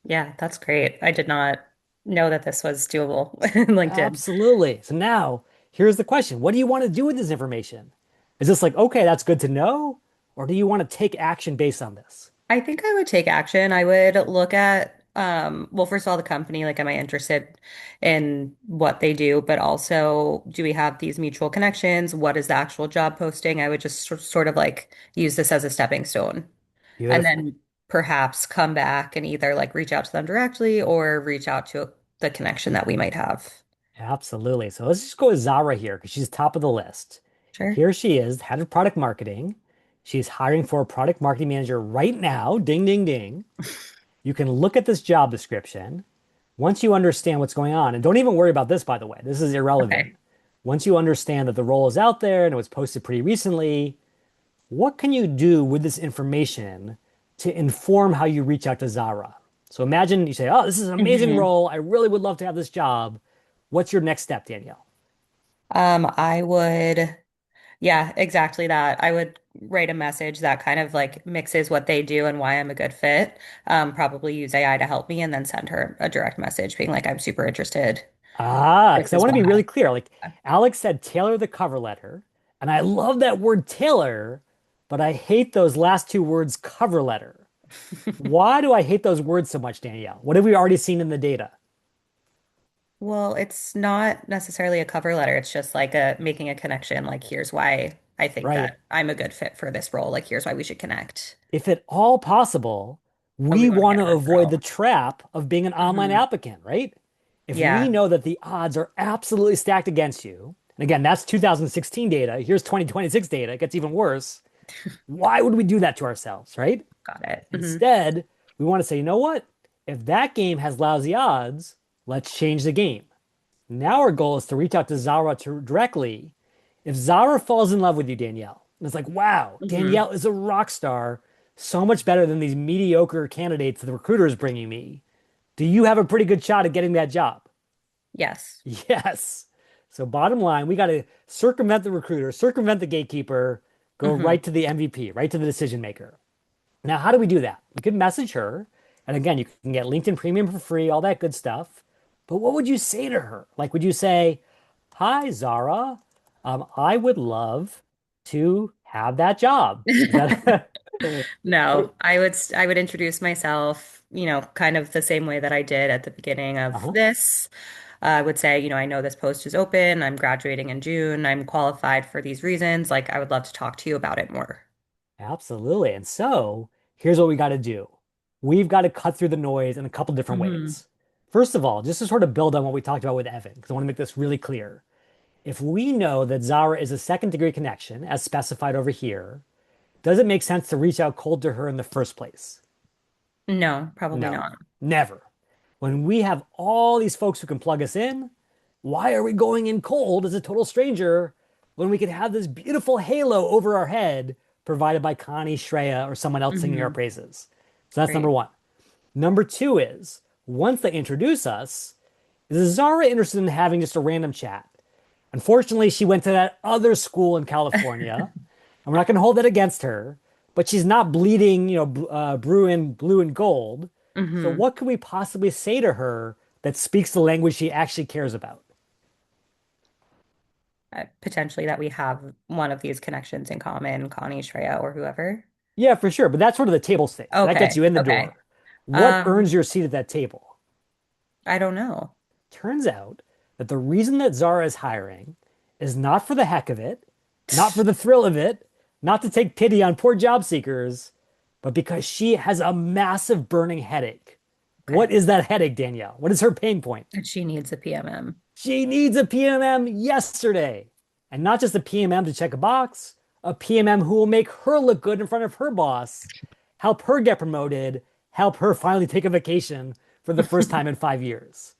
Yeah, that's great. I did not know that this was doable in LinkedIn. Absolutely. So now, here's the question. What do you want to do with this information? Is this like, okay, that's good to know? Or do you want to take action based on this? I think I would take action. I would look at, well, first of all, the company, like, am I interested in what they do? But also, do we have these mutual connections? What is the actual job posting? I would just sort of like use this as a stepping stone and Beautiful. then perhaps come back and either like reach out to them directly or reach out to the connection that we might have. Absolutely. So let's just go with Zara here because she's top of the list. Sure. Here she is, head of product marketing. She's hiring for a product marketing manager right now. Ding, ding, ding. You can look at this job description. Once you understand what's going on, and don't even worry about this, by the way, this is irrelevant. Okay. Once you understand that the role is out there and it was posted pretty recently, what can you do with this information to inform how you reach out to Zara? So imagine you say, oh, this is an amazing hmm role. I really would love to have this job. What's your next step, Danielle? I would. Yeah, exactly that. I would write a message that kind of like mixes what they do and why I'm a good fit. Probably use AI to help me and then send her a direct message being like, I'm super interested. Ah, This because I is want to be really why. clear. Like Alex said, tailor the cover letter. And I love that word tailor, but I hate those last two words, cover letter. Why do I hate those words so much, Danielle? What have we already seen in the data? Well, it's not necessarily a cover letter. It's just like a making a connection. Like, here's why I think Right. that I'm a good fit for this role. Like, here's why we should connect. If at all possible, But we we want to want get to a avoid referral. the trap of being an online hmm applicant, right? If we Yeah. know that the odds are absolutely stacked against you, and again, that's 2016 data, here's 2026 data, it gets even worse. Why would we do that to ourselves, right? Got it. Instead, we want to say, you know what? If that game has lousy odds, let's change the game. Now our goal is to reach out to Zara directly. If Zara falls in love with you, Danielle, and it's like, wow, hmm Danielle is a rock star, so much better than these mediocre candidates the recruiter is bringing me. Do you have a pretty good shot at getting that job? Yes. Yes. So bottom line, we got to circumvent the recruiter, circumvent the gatekeeper, go hmm right to the MVP, right to the decision maker. Now, how do we do that? We could message her. And again, you can get LinkedIn Premium for free, all that good stuff. But what would you say to her? Like, would you say, hi, Zara, I would love to have that job? Is that No, what? I would introduce myself, kind of the same way that I did at the beginning of Uh-huh. this. I would say, I know this post is open. I'm graduating in June. I'm qualified for these reasons. Like, I would love to talk to you about it more. Absolutely. And so here's what we got to do. We've got to cut through the noise in a couple different hmm ways. First of all, just to sort of build on what we talked about with Evan, because I want to make this really clear. If we know that Zara is a second degree connection, as specified over here, does it make sense to reach out cold to her in the first place? No, probably No, not. never. When we have all these folks who can plug us in, why are we going in cold as a total stranger when we could have this beautiful halo over our head provided by Connie, Shreya, or someone else singing our hmm praises? So that's number Right. one. Number two is once they introduce us, is Zara interested in having just a random chat? Unfortunately, she went to that other school in California, and we're not going to hold that against her. But she's not bleeding, blue and gold. So hmm what could we possibly say to her that speaks the language she actually cares about? Potentially that we have one of these connections in common, Connie, Shreya, or whoever. Yeah, for sure. But that's sort of the table stakes. That gets you Okay. in the Okay. door. What Um, earns your seat at that table? I don't know. Turns out that the reason that Zara is hiring is not for the heck of it, not for the thrill of it, not to take pity on poor job seekers, but because she has a massive burning headache. Okay. What is that headache, Danielle? What is her pain point? And she needs a PMM. She needs a PMM yesterday. And not just a PMM to check a box, a PMM who will make her look good in front of her boss, help her get promoted, help her finally take a vacation for the first time in 5 years.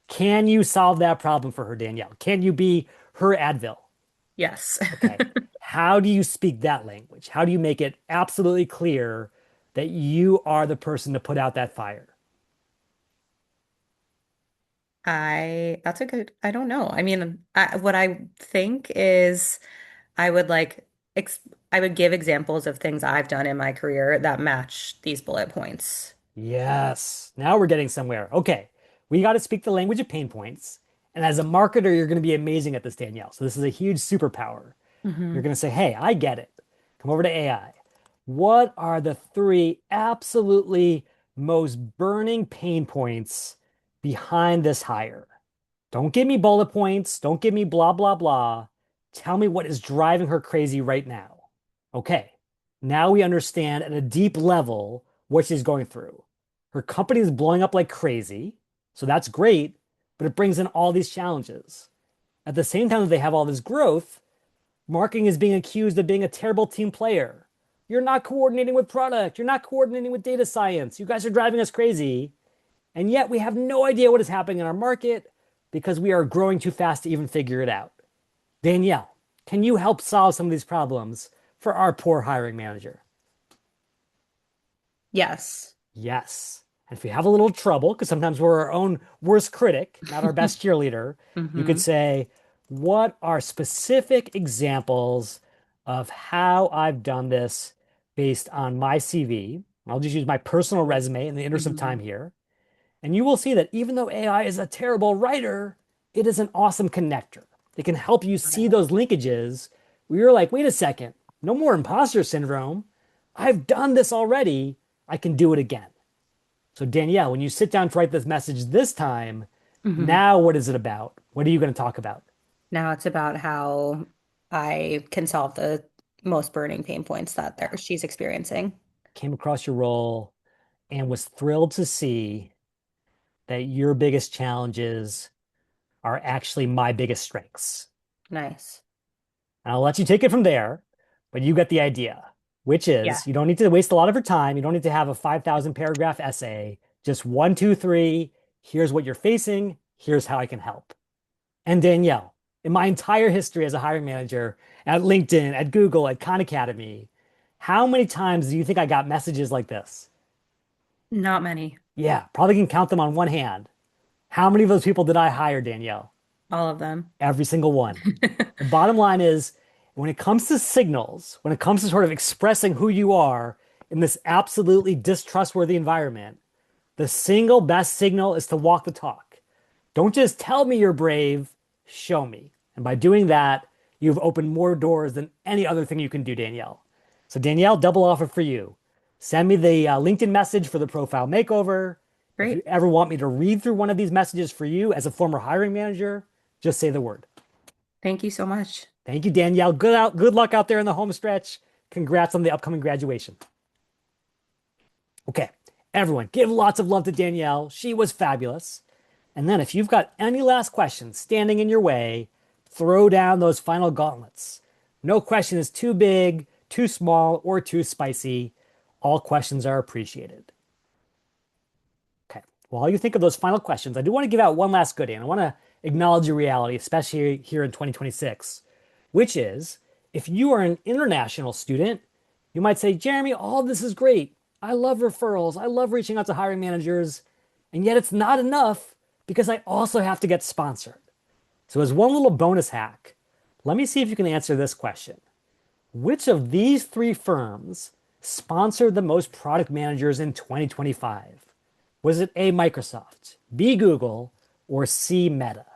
Can you solve that problem for her, Danielle? Can you be her Advil? Yes. Okay. How do you speak that language? How do you make it absolutely clear that you are the person to put out that fire? That's a good, I don't know. I mean, what I think is I would like, ex I would give examples of things I've done in my career that match these bullet points. Yes. Now we're getting somewhere. Okay. We got to speak the language of pain points. And as a marketer, you're going to be amazing at this, Danielle. So this is a huge superpower. You're Hmm. going to say, hey, I get it. Come over to AI. What are the three absolutely most burning pain points behind this hire? Don't give me bullet points. Don't give me blah, blah, blah. Tell me what is driving her crazy right now. Okay. Now we understand at a deep level what she's going through. Her company is blowing up like crazy. So that's great, but it brings in all these challenges. At the same time that they have all this growth, marketing is being accused of being a terrible team player. You're not coordinating with product. You're not coordinating with data science. You guys are driving us crazy. And yet we have no idea what is happening in our market because we are growing too fast to even figure it out. Danielle, can you help solve some of these problems for our poor hiring manager? Yes. Yes. And if we have a little trouble, because sometimes we're our own worst critic, not our best cheerleader, you could Hmm. say, what are specific examples of how I've done this based on my CV? I'll just use my personal resume in the interest of Hmm. time here. And you will see that even though AI is a terrible writer, it is an awesome connector. It can help you see those linkages where you're like, wait a second, no more imposter syndrome. I've done this already. I can do it again. So, Danielle, when you sit down to write this message this time, Hmm. now what is it about? What are you going to talk about? Now it's about how I can solve the most burning pain points that she's experiencing. Came across your role and was thrilled to see that your biggest challenges are actually my biggest strengths. Nice. And I'll let you take it from there, but you get the idea, which Yeah. is you don't need to waste a lot of your time. You don't need to have a 5,000 paragraph essay. Just one, two, three. Here's what you're facing. Here's how I can help. And Danielle, in my entire history as a hiring manager at LinkedIn, at Google, at Khan Academy, how many times do you think I got messages like this? Not many. Yeah, probably can count them on one hand. How many of those people did I hire, Danielle? All of them. Every single one. The bottom line is when it comes to signals, when it comes to sort of expressing who you are in this absolutely distrustworthy environment, the single best signal is to walk the talk. Don't just tell me you're brave, show me. And by doing that, you've opened more doors than any other thing you can do, Danielle. So, Danielle, double offer for you. Send me the LinkedIn message for the profile makeover. If you Great. ever want me to read through one of these messages for you as a former hiring manager, just say the word. Thank you so much. Thank you, Danielle. Good luck out there in the home stretch. Congrats on the upcoming graduation. Okay, everyone, give lots of love to Danielle. She was fabulous. And then if you've got any last questions standing in your way, throw down those final gauntlets. No question is too big, too small, or too spicy. All questions are appreciated. Okay. While you think of those final questions, I do want to give out one last goodie, and I want to acknowledge your reality, especially here in 2026, which is if you are an international student, you might say, Jeremy, all this is great. I love referrals. I love reaching out to hiring managers. And yet it's not enough because I also have to get sponsored. So, as one little bonus hack, let me see if you can answer this question. Which of these three firms sponsored the most product managers in 2025? Was it A, Microsoft, B, Google, or C, Meta?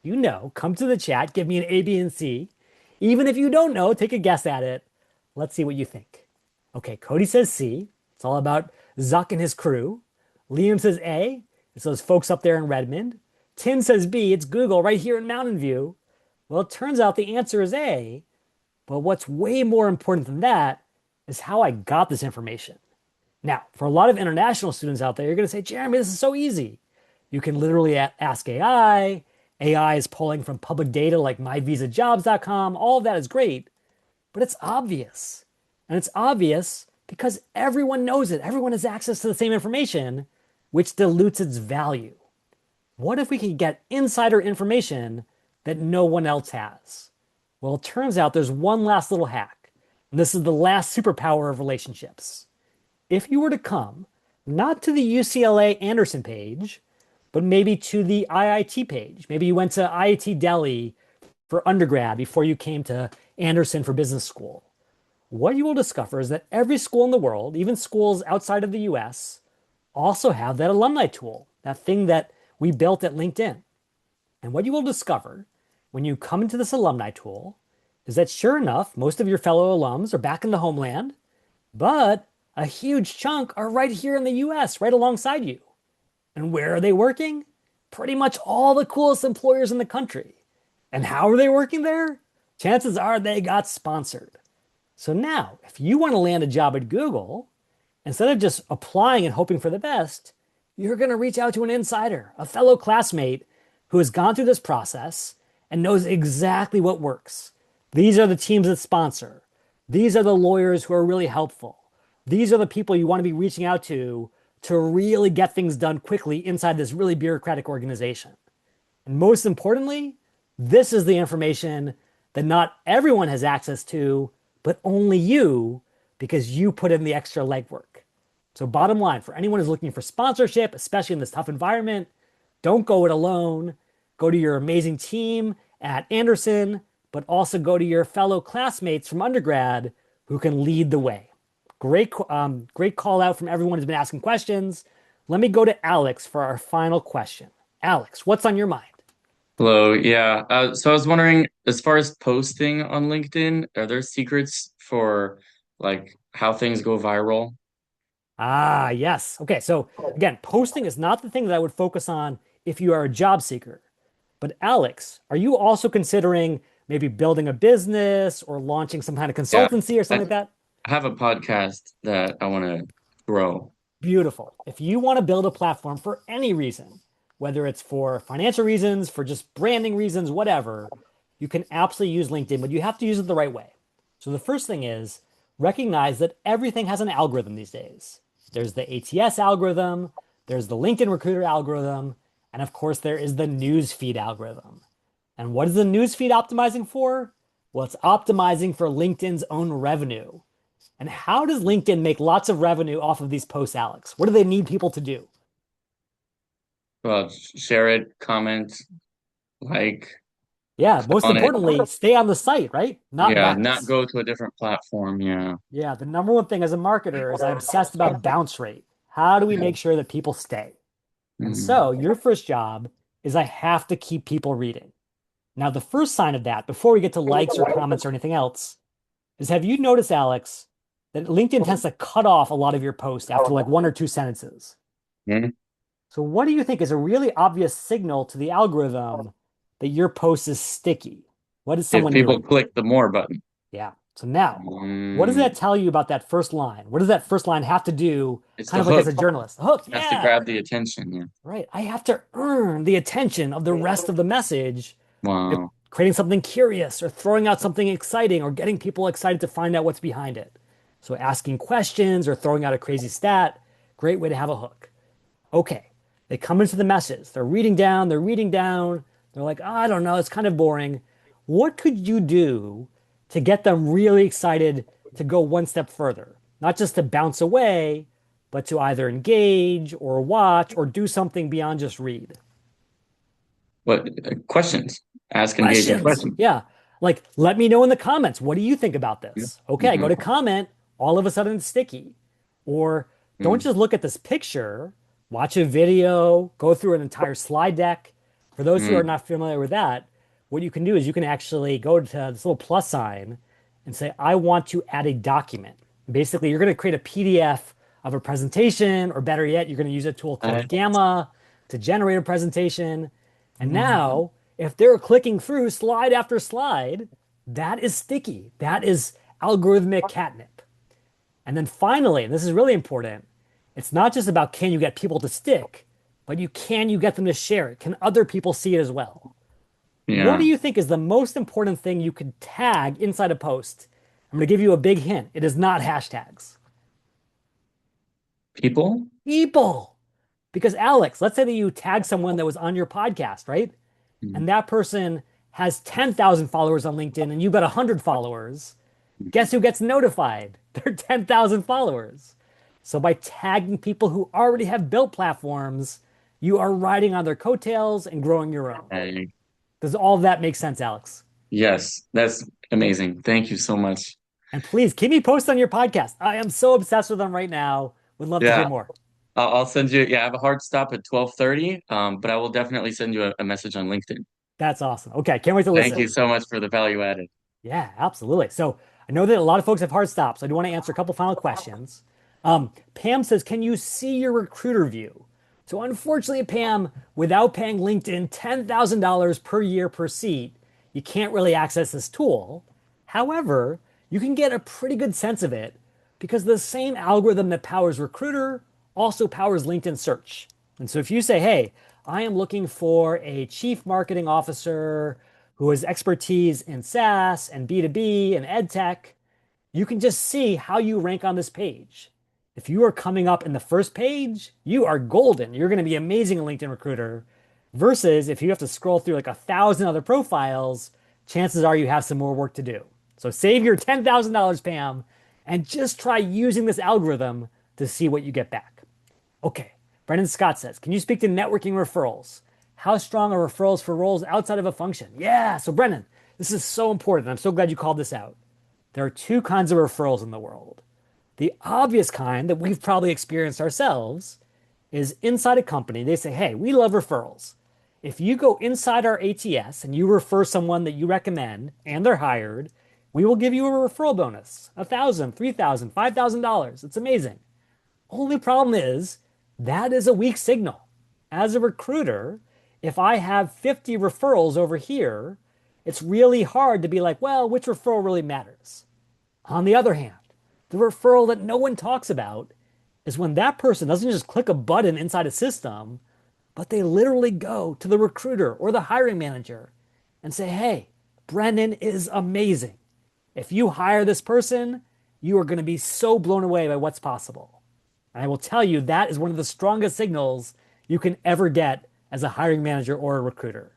You know, come to the chat, give me an A, B, and C. Even if you don't know, take a guess at it. Let's see what you think. Okay, Cody says C. It's all about Zuck and his crew. Liam says A. It's those folks up there in Redmond. Tim says B. It's Google right here in Mountain View. Well, it turns out the answer is A. But what's way more important than that is how I got this information. Now, for a lot of international students out there, you're going to say, Jeremy, this is so easy. You can literally ask AI. AI is pulling from public data like myvisajobs.com. All of that is great, but it's obvious. And it's obvious because everyone knows it. Everyone has access to the same information, which dilutes its value. What if we could get insider information that no one else has? Well, it turns out there's one last little hack. And this is the last superpower of relationships. If you were to come, not to the UCLA Anderson page, but maybe to the IIT page, maybe you went to IIT Delhi for undergrad before you came to Anderson for business school, what you will discover is that every school in the world, even schools outside of the US, also have that alumni tool, that thing that we built at LinkedIn. And what you will discover when you come into this alumni tool is that sure enough, most of your fellow alums are back in the homeland, but a huge chunk are right here in the US, right alongside you. And where are they working? Pretty much all the coolest employers in the country. And how are they working there? Chances are they got sponsored. So now, if you want to land a job at Google, instead of just applying and hoping for the best, you're going to reach out to an insider, a fellow classmate who has gone through this process and knows exactly what works. These are the teams that sponsor. These are the lawyers who are really helpful. These are the people you want to be reaching out to really get things done quickly inside this really bureaucratic organization. And most importantly, this is the information that not everyone has access to, but only you, because you put in the extra legwork. So, bottom line, for anyone who's looking for sponsorship, especially in this tough environment, don't go it alone. Go to your amazing team at Anderson, but also go to your fellow classmates from undergrad who can lead the way. Great call out from everyone who's been asking questions. Let me go to Alex for our final question. Alex, what's on your mind? Hello, yeah. So I was wondering, as far as posting on LinkedIn, are there secrets for like how things go viral? Ah, yes. Okay, so again, posting is not the thing that I would focus on if you are a job seeker. But Alex, are you also considering maybe building a business or launching some kind of Yeah, consultancy or I something like that? I have a podcast that I want to grow. Beautiful. If you want to build a platform for any reason, whether it's for financial reasons, for just branding reasons, whatever, you can absolutely use LinkedIn, but you have to use it the right way. So the first thing is recognize that everything has an algorithm these days. There's the ATS algorithm, there's the LinkedIn Recruiter algorithm, and of course, there is the newsfeed algorithm. And what is the newsfeed optimizing for? Well, it's optimizing for LinkedIn's own revenue. And how does LinkedIn make lots of revenue off of these posts, Alex? What do they need people to do? Well, share it, comment, like, Yeah, click most on it. importantly, stay on the site, right? Not Yeah, not bounce. go to a different platform. Yeah. Yeah, the number one thing as a marketer is I'm obsessed about bounce rate. How do we make sure that people stay? And Mm. so your first job is I have to keep people reading. Now, the first sign of that, before we get to likes or comments or anything else, is have you noticed, Alex, that LinkedIn tends to cut off a lot of your posts after like one or two sentences? Mhm. So, what do you think is a really obvious signal to the algorithm that your post is sticky? What is If someone people doing? click the more button. Yeah. So now, what does Mm. that tell you about that first line? What does that first line have to do, It's kind the of like as hook. a journalist? The hook, Has to yeah, grab the attention. Yeah. right. I have to earn the attention of the rest of the message by Wow. creating something curious or throwing out something exciting or getting people excited to find out what's behind it. So asking questions or throwing out a crazy stat, great way to have a hook. Okay, they come into the message. They're reading down, they're reading down. They're like, "Oh, I don't know, it's kind of boring." What could you do to get them really excited to go one step further? Not just to bounce away, but to either engage or watch or do something beyond just read. What questions? Ask engaging Questions. questions. Yeah. Like, let me know in the comments. What do you think about Yeah. this? Okay, go Hmm. to comment. All of a sudden it's sticky. Or don't Mm. just look at this picture, watch a video, go through an entire slide deck. For those who are Mm. not familiar with that, what you can do is you can actually go to this little plus sign and say, I want to add a document. Basically, you're going to create a PDF of a presentation, or better yet, you're going to use a tool called I- Gamma to generate a presentation. And now, if they're clicking through slide after slide, that is sticky. That is algorithmic catnip. And then finally, and this is really important, it's not just about can you get people to stick, but you get them to share it? Can other people see it as well? What do yeah. you think is the most important thing you could tag inside a post? I'm going to give you a big hint. It is not hashtags. People? People. Because Alex, let's say that you tag someone that was on your podcast, right? Mm. And that person has 10,000 followers on LinkedIn and you've got 100 followers. Guess who gets notified? Their 10,000 followers. So by tagging people who already have built platforms, you are riding on their coattails and growing your own. Does all of that make sense, Alex? Yes, that's amazing. Thank you so much. And please keep me posted on your podcast. I am so obsessed with them right now. Would love to hear Yeah, more. I'll send you. Yeah, I have a hard stop at 12:30, but I will definitely send you a message on LinkedIn. That's awesome. Okay, can't wait to Thank listen. you so much for the value added. Yeah, absolutely. So I know that a lot of folks have hard stops. I do want to answer a couple final questions. Pam says, can you see your recruiter view? So unfortunately, Pam, without paying LinkedIn $10,000 per year per seat, you can't really access this tool. However, you can get a pretty good sense of it because the same algorithm that powers Recruiter also powers LinkedIn search. And so if you say, hey, I am looking for a chief marketing officer who has expertise in SaaS and B2B and ed tech, you can just see how you rank on this page. If you are coming up in the first page, you are golden. You're going to be amazing in LinkedIn Recruiter. Versus if you have to scroll through like 1,000 other profiles, chances are you have some more work to do. So save your $10,000, Pam, and just try using this algorithm to see what you get back. Okay, Brendan Scott says, can you speak to networking referrals? How strong are referrals for roles outside of a function? Yeah, so Brendan, this is so important. I'm so glad you called this out. There are two kinds of referrals in the world. The obvious kind that we've probably experienced ourselves is inside a company, they say, hey, we love referrals. If you go inside our ATS and you refer someone that you recommend and they're hired, we will give you a referral bonus, $1,000, $3,000, $5,000. It's amazing. Only problem is that is a weak signal. As a recruiter, if I have 50 referrals over here, it's really hard to be like, well, which referral really matters? On the other hand, the referral that no one talks about is when that person doesn't just click a button inside a system, but they literally go to the recruiter or the hiring manager and say, hey, Brendan is amazing. If you hire this person, you are going to be so blown away by what's possible. And I will tell you that is one of the strongest signals you can ever get as a hiring manager or a recruiter.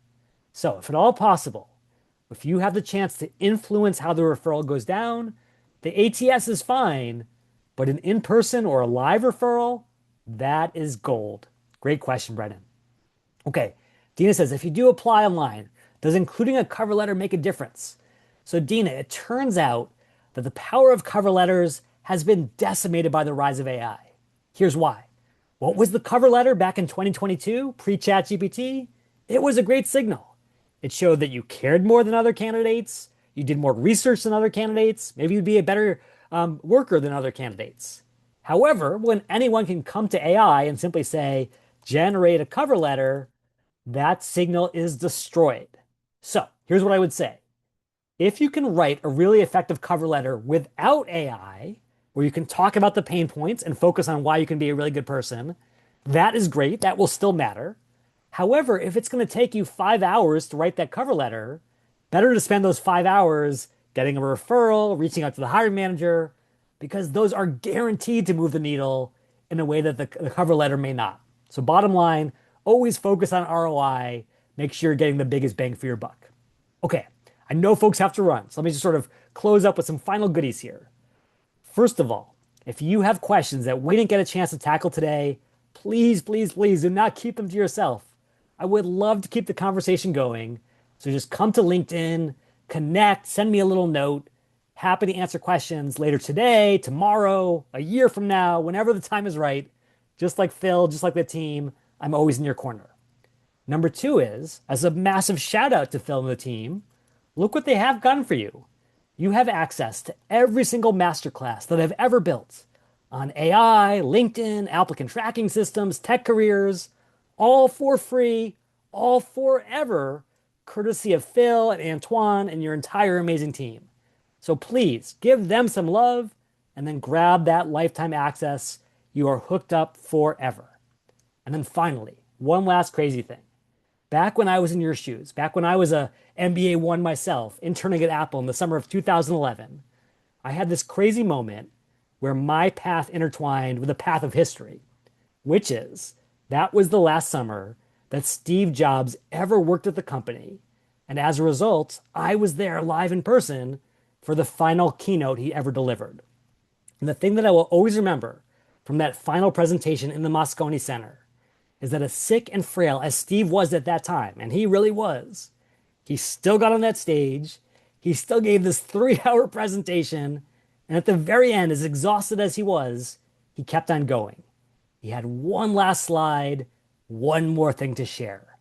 So, if at all possible, if you have the chance to influence how the referral goes down, the ATS is fine, but an in person or a live referral, that is gold. Great question, Brennan. Okay, Dina says, if you do apply online, does including a cover letter make a difference? So, Dina, it turns out that the power of cover letters has been decimated by the rise of AI. Here's why. What was the cover letter back in 2022, pre-ChatGPT? It was a great signal. It showed that you cared more than other candidates, you did more research than other candidates, maybe you'd be a better worker than other candidates. However, when anyone can come to AI and simply say, generate a cover letter, that signal is destroyed. So here's what I would say. If you can write a really effective cover letter without AI, where you can talk about the pain points and focus on why you can be a really good person, that is great. That will still matter. However, if it's going to take you 5 hours to write that cover letter, better to spend those 5 hours getting a referral, reaching out to the hiring manager, because those are guaranteed to move the needle in a way that the cover letter may not. So, bottom line, always focus on ROI. Make sure you're getting the biggest bang for your buck. Okay, I know folks have to run, so let me just sort of close up with some final goodies here. First of all, if you have questions that we didn't get a chance to tackle today, please, please, please do not keep them to yourself. I would love to keep the conversation going. So just come to LinkedIn, connect, send me a little note. Happy to answer questions later today, tomorrow, a year from now, whenever the time is right. Just like Phil, just like the team, I'm always in your corner. Number two is, as a massive shout out to Phil and the team, look what they have done for you. You have access to every single masterclass that I've ever built on AI, LinkedIn, applicant tracking systems, tech careers, all for free, all forever, courtesy of Phil and Antoine and your entire amazing team. So please give them some love and then grab that lifetime access. You are hooked up forever. And then finally, one last crazy thing. Back when I was in your shoes, back when I was a MBA 1 myself, interning at Apple in the summer of 2011, I had this crazy moment where my path intertwined with the path of history, which is that was the last summer that Steve Jobs ever worked at the company. And as a result, I was there live in person for the final keynote he ever delivered. And the thing that I will always remember from that final presentation in the Moscone Center is that as sick and frail as Steve was at that time, and he really was, he still got on that stage. He still gave this 3 hour presentation And at the very end, as exhausted as he was, he kept on going. He had one last slide, one more thing to share.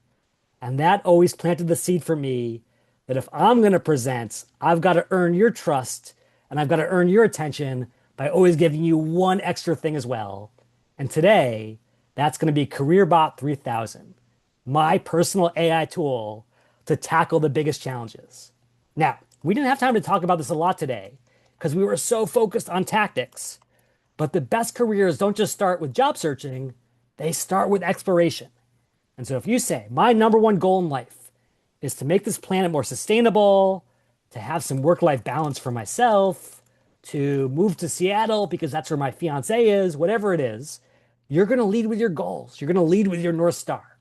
And that always planted the seed for me that if I'm going to present, I've got to earn your trust and I've got to earn your attention by always giving you one extra thing as well. And today, that's going to be CareerBot 3000, my personal AI tool to tackle the biggest challenges. Now, we didn't have time to talk about this a lot today because we were so focused on tactics. But the best careers don't just start with job searching, they start with exploration. And so if you say, my number one goal in life is to make this planet more sustainable, to have some work life balance for myself, to move to Seattle because that's where my fiance is, whatever it is, you're going to lead with your goals. You're going to lead with your North Star.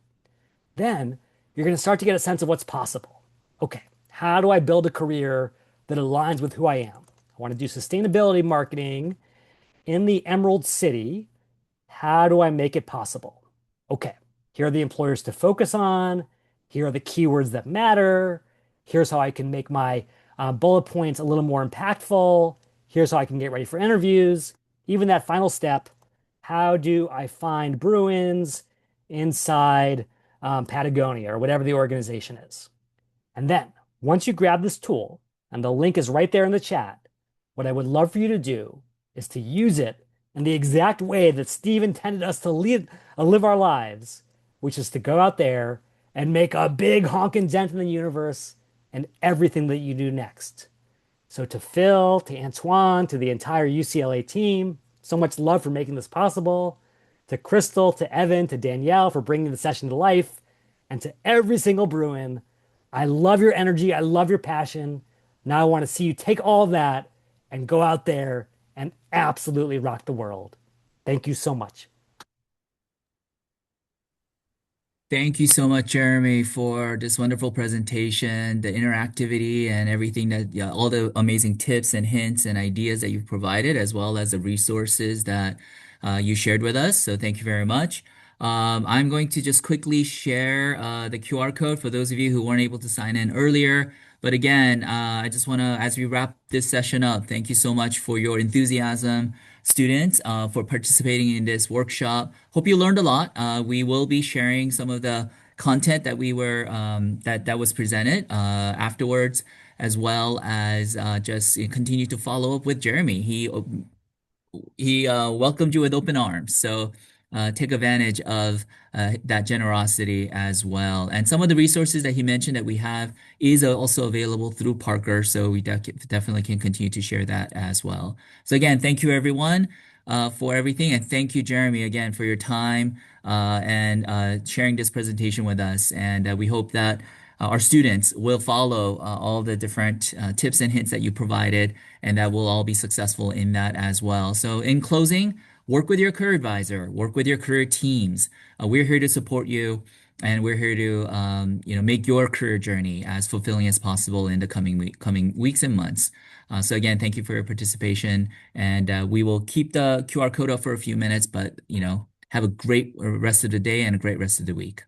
Then you're going to start to get a sense of what's possible. Okay, how do I build a career that aligns with who I am? I want to do sustainability marketing in the Emerald City. How do I make it possible? Okay, here are the employers to focus on. Here are the keywords that matter. Here's how I can make my bullet points a little more impactful. Here's how I can get ready for interviews. Even that final step, how do I find Bruins inside Patagonia or whatever the organization is? And then once you grab this tool, and the link is right there in the chat, what I would love for you to do is to use it in the exact way that Steve intended us to live our lives, which is to go out there and make a big honking dent in the universe and everything that you do next. So to Phil, to Antoine, to the entire UCLA team, so much love for making this possible. To Crystal, to Evan, to Danielle for bringing the session to life, and to every single Bruin, I love your energy. I love your passion. Now I want to see you take all of that and go out there and absolutely rock the world. Thank you so much. Thank you so much, Jeremy, for this wonderful presentation, the interactivity and everything that, yeah, all the amazing tips and hints and ideas that you've provided, as well as the resources that you shared with us. So thank you very much. I'm going to just quickly share the QR code for those of you who weren't able to sign in earlier. But again, I just want to, as we wrap this session up, thank you so much for your enthusiasm, students, for participating in this workshop. Hope you learned a lot. We will be sharing some of the content that we were that was presented afterwards, as well as just continue to follow up with Jeremy. He welcomed you with open arms. So take advantage of that generosity as well. And some of the resources that he mentioned that we have is also available through Parker. So we definitely can continue to share that as well. So again, thank you everyone for everything. And thank you, Jeremy, again, for your time and sharing this presentation with us. And we hope that our students will follow all the different tips and hints that you provided, and that we'll all be successful in that as well. So in closing, work with your career advisor, work with your career teams. We're here to support you, and we're here to make your career journey as fulfilling as possible in the coming weeks and months. So again, thank you for your participation, and we will keep the QR code up for a few minutes, but have a great rest of the day and a great rest of the week.